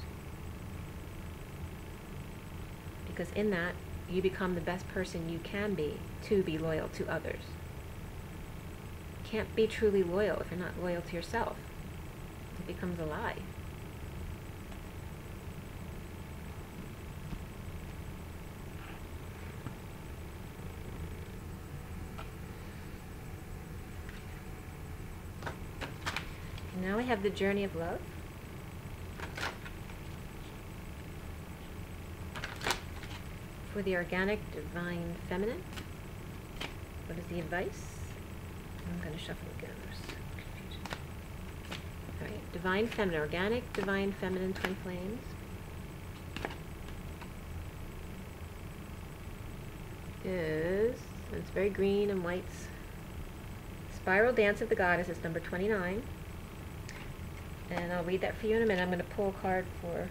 Because in that, you become the best person you can be to be loyal to others. You can't be truly loyal if you're not loyal to yourself. It becomes a lie. Now we have the journey of love. For the organic divine feminine, what is the advice? I'm going to shuffle again. There's confusion. All right, divine feminine, organic divine feminine twin flames. It's very green and whites. Spiral Dance of the Goddess is number 29. And I'll read that for you in a minute. I'm going to pull a card for...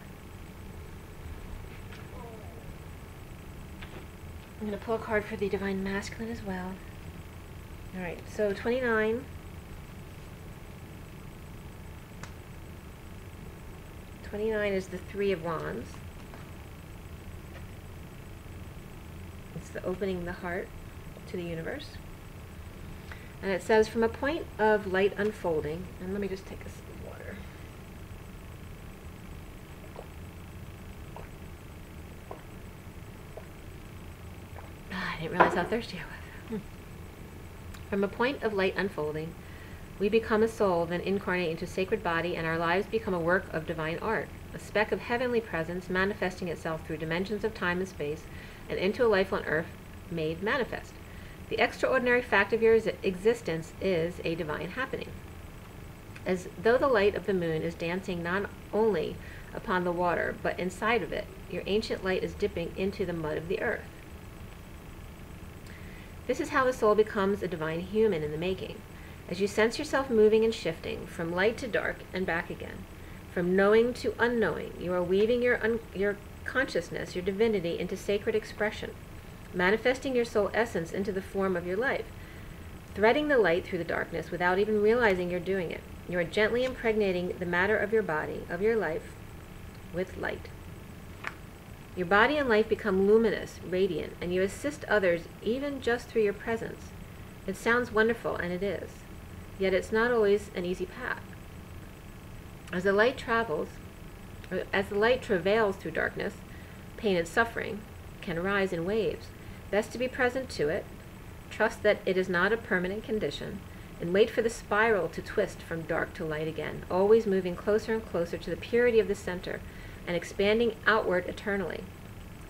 I'm going to pull a card for the Divine Masculine as well. Alright, so 29. 29 is the Three of Wands. It's the opening the heart to the universe. And it says, from a point of light unfolding, and let me just take a sip of water. I didn't realize how thirsty I was. From a point of light unfolding, we become a soul, then incarnate into a sacred body, and our lives become a work of divine art, a speck of heavenly presence manifesting itself through dimensions of time and space, and into a life on earth made manifest. The extraordinary fact of your existence is a divine happening. As though the light of the moon is dancing not only upon the water, but inside of it, your ancient light is dipping into the mud of the earth. This is how the soul becomes a divine human in the making. As you sense yourself moving and shifting from light to dark and back again, from knowing to unknowing, you are weaving your consciousness, your divinity, into sacred expression, manifesting your soul essence into the form of your life, threading the light through the darkness without even realizing you're doing it. You are gently impregnating the matter of your body, of your life, with light. Your body and life become luminous, radiant, and you assist others even just through your presence. It sounds wonderful, and it is. Yet it's not always an easy path. As the light travails through darkness, pain and suffering can arise in waves. Best to be present to it, trust that it is not a permanent condition, and wait for the spiral to twist from dark to light again, always moving closer and closer to the purity of the center, and expanding outward eternally,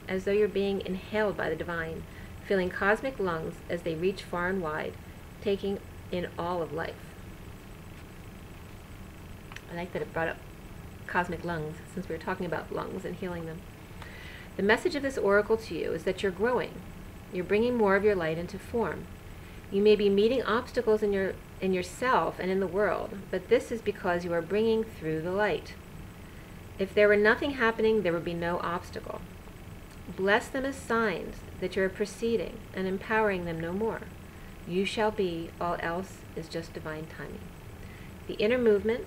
as though you're being inhaled by the divine, filling cosmic lungs as they reach far and wide, taking in all of life. I like that it brought up cosmic lungs, since we were talking about lungs and healing them. The message of this oracle to you is that you're growing. You're bringing more of your light into form. You may be meeting obstacles in yourself and in the world, but this is because you are bringing through the light. If there were nothing happening, there would be no obstacle. Bless them as signs that you are proceeding and empowering them no more. You shall be, all else is just divine timing. The inner movement,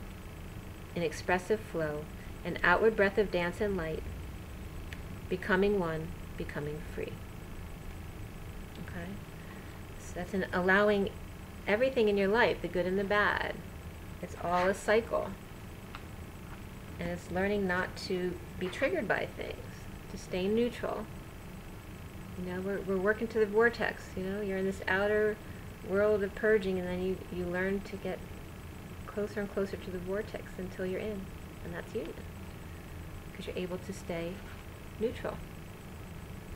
an expressive flow, an outward breath of dance and light, becoming one, becoming free. Okay? So that's an allowing everything in your life, the good and the bad. It's all a cycle. And it's learning not to be triggered by things, to stay neutral. You know, we're working to the vortex, you know, you're in this outer world of purging, and then you learn to get closer and closer to the vortex until you're in, and that's union. Because you're able to stay neutral.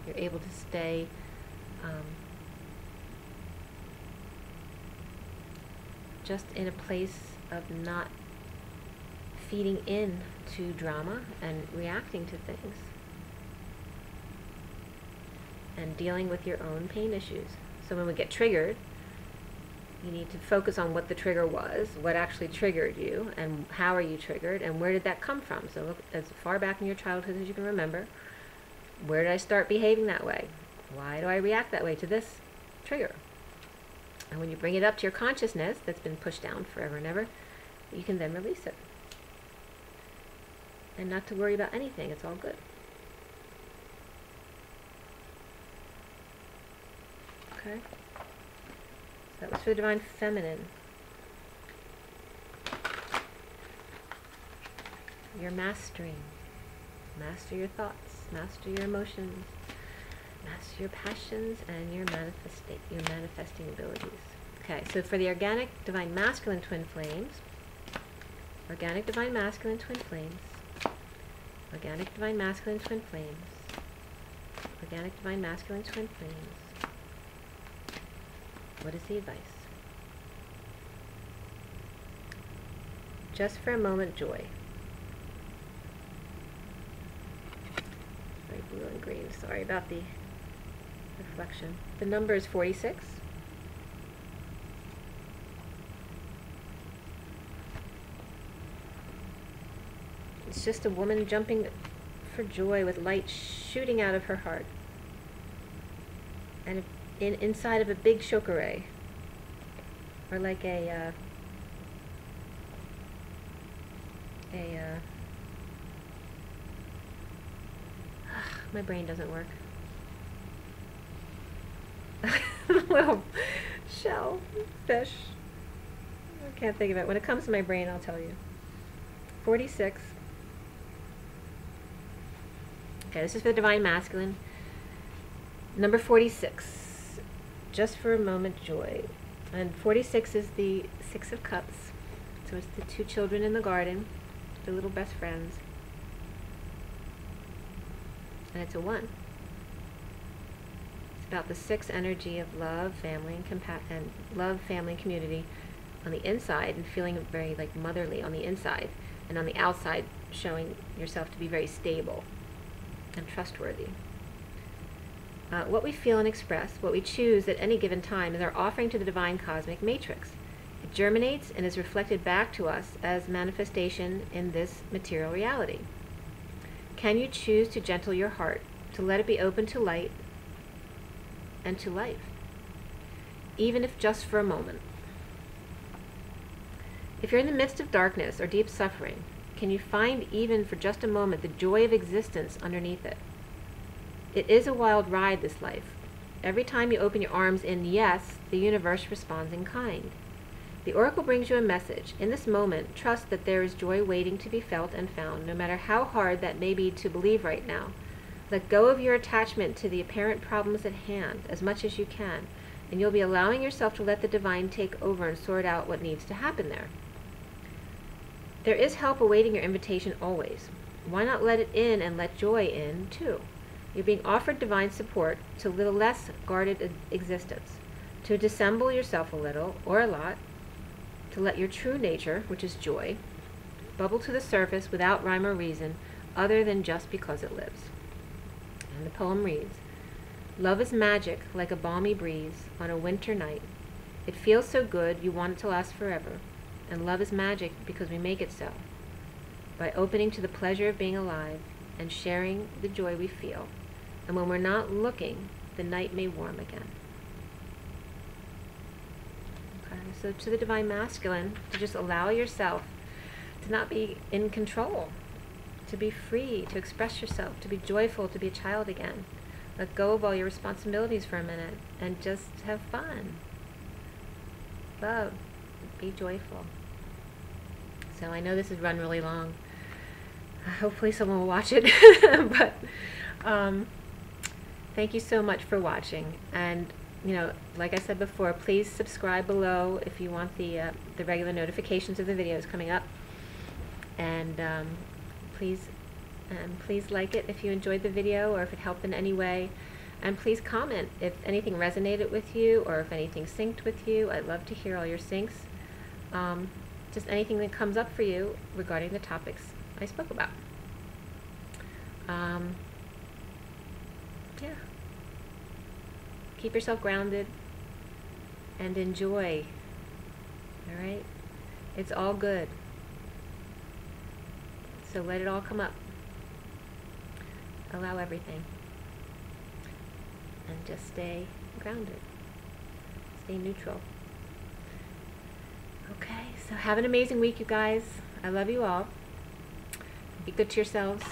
You're able to stay just in a place of not feeding in to drama and reacting to things, and dealing with your own pain issues. So when we get triggered, you need to focus on what the trigger was, what actually triggered you, and how are you triggered, and where did that come from. So look as far back in your childhood as you can remember. Where did I start behaving that way? Why do I react that way to this trigger? And when you bring it up to your consciousness that's been pushed down forever and ever, you can then release it. And not to worry about anything, it's all good. Okay? So that was for the Divine Feminine. You're mastering. Master your thoughts, master your emotions, master your passions, and your manifesting abilities. Okay, so for the organic divine masculine twin flames, organic divine masculine twin flames, organic divine masculine twin flames, organic divine masculine twin flames. What is the advice? Just for a moment, joy. Sorry, blue and green. Sorry about the reflection. The number is 46. It's just a woman jumping for joy with light shooting out of her heart. And inside of a big shokare. Or like my brain doesn't work. Little shell fish. I can't think of it. When it comes to my brain, I'll tell you. 46. Okay, this is for the divine masculine. Number 46. Just for a moment, joy. And 46 is the 6 of Cups. So it's the 2 children in the garden, the little best friends. And it's a 1. It's about the 6 energy of love, family, and love, family, and community on the inside, and feeling very like motherly on the inside, and on the outside showing yourself to be very stable and trustworthy. What we feel and express, what we choose at any given time, is our offering to the divine cosmic matrix. It germinates and is reflected back to us as manifestation in this material reality. Can you choose to gentle your heart, to let it be open to light and to life, even if just for a moment? If you're in the midst of darkness or deep suffering, can you find even for just a moment the joy of existence underneath it? It is a wild ride, this life. Every time you open your arms in yes, the universe responds in kind. The oracle brings you a message. In this moment, trust that there is joy waiting to be felt and found, no matter how hard that may be to believe right now. Let go of your attachment to the apparent problems at hand as much as you can, and you'll be allowing yourself to let the divine take over and sort out what needs to happen there. There is help awaiting your invitation always. Why not let it in and let joy in, too? You're being offered divine support to live a less guarded existence, to dissemble yourself a little, or a lot, to let your true nature, which is joy, bubble to the surface without rhyme or reason, other than just because it lives. And the poem reads, love is magic like a balmy breeze on a winter night. It feels so good you want it to last forever. And love is magic because we make it so, by opening to the pleasure of being alive and sharing the joy we feel. And when we're not looking, the night may warm again. Okay, so to the divine masculine, to just allow yourself to not be in control, to be free, to express yourself, to be joyful, to be a child again. Let go of all your responsibilities for a minute and just have fun. Love, be joyful. So I know this has run really long. Hopefully someone will watch it. But thank you so much for watching. And you know, like I said before, please subscribe below if you want the regular notifications of the videos coming up. And please like it if you enjoyed the video or if it helped in any way. And please comment if anything resonated with you or if anything synced with you. I'd love to hear all your syncs. Just anything that comes up for you regarding the topics I spoke about. Yeah. Keep yourself grounded and enjoy. All right? It's all good. So let it all come up. Allow everything. And just stay grounded. Stay neutral. Okay, so have an amazing week, you guys. I love you all. Be good to yourselves.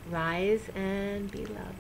Rise and be loved.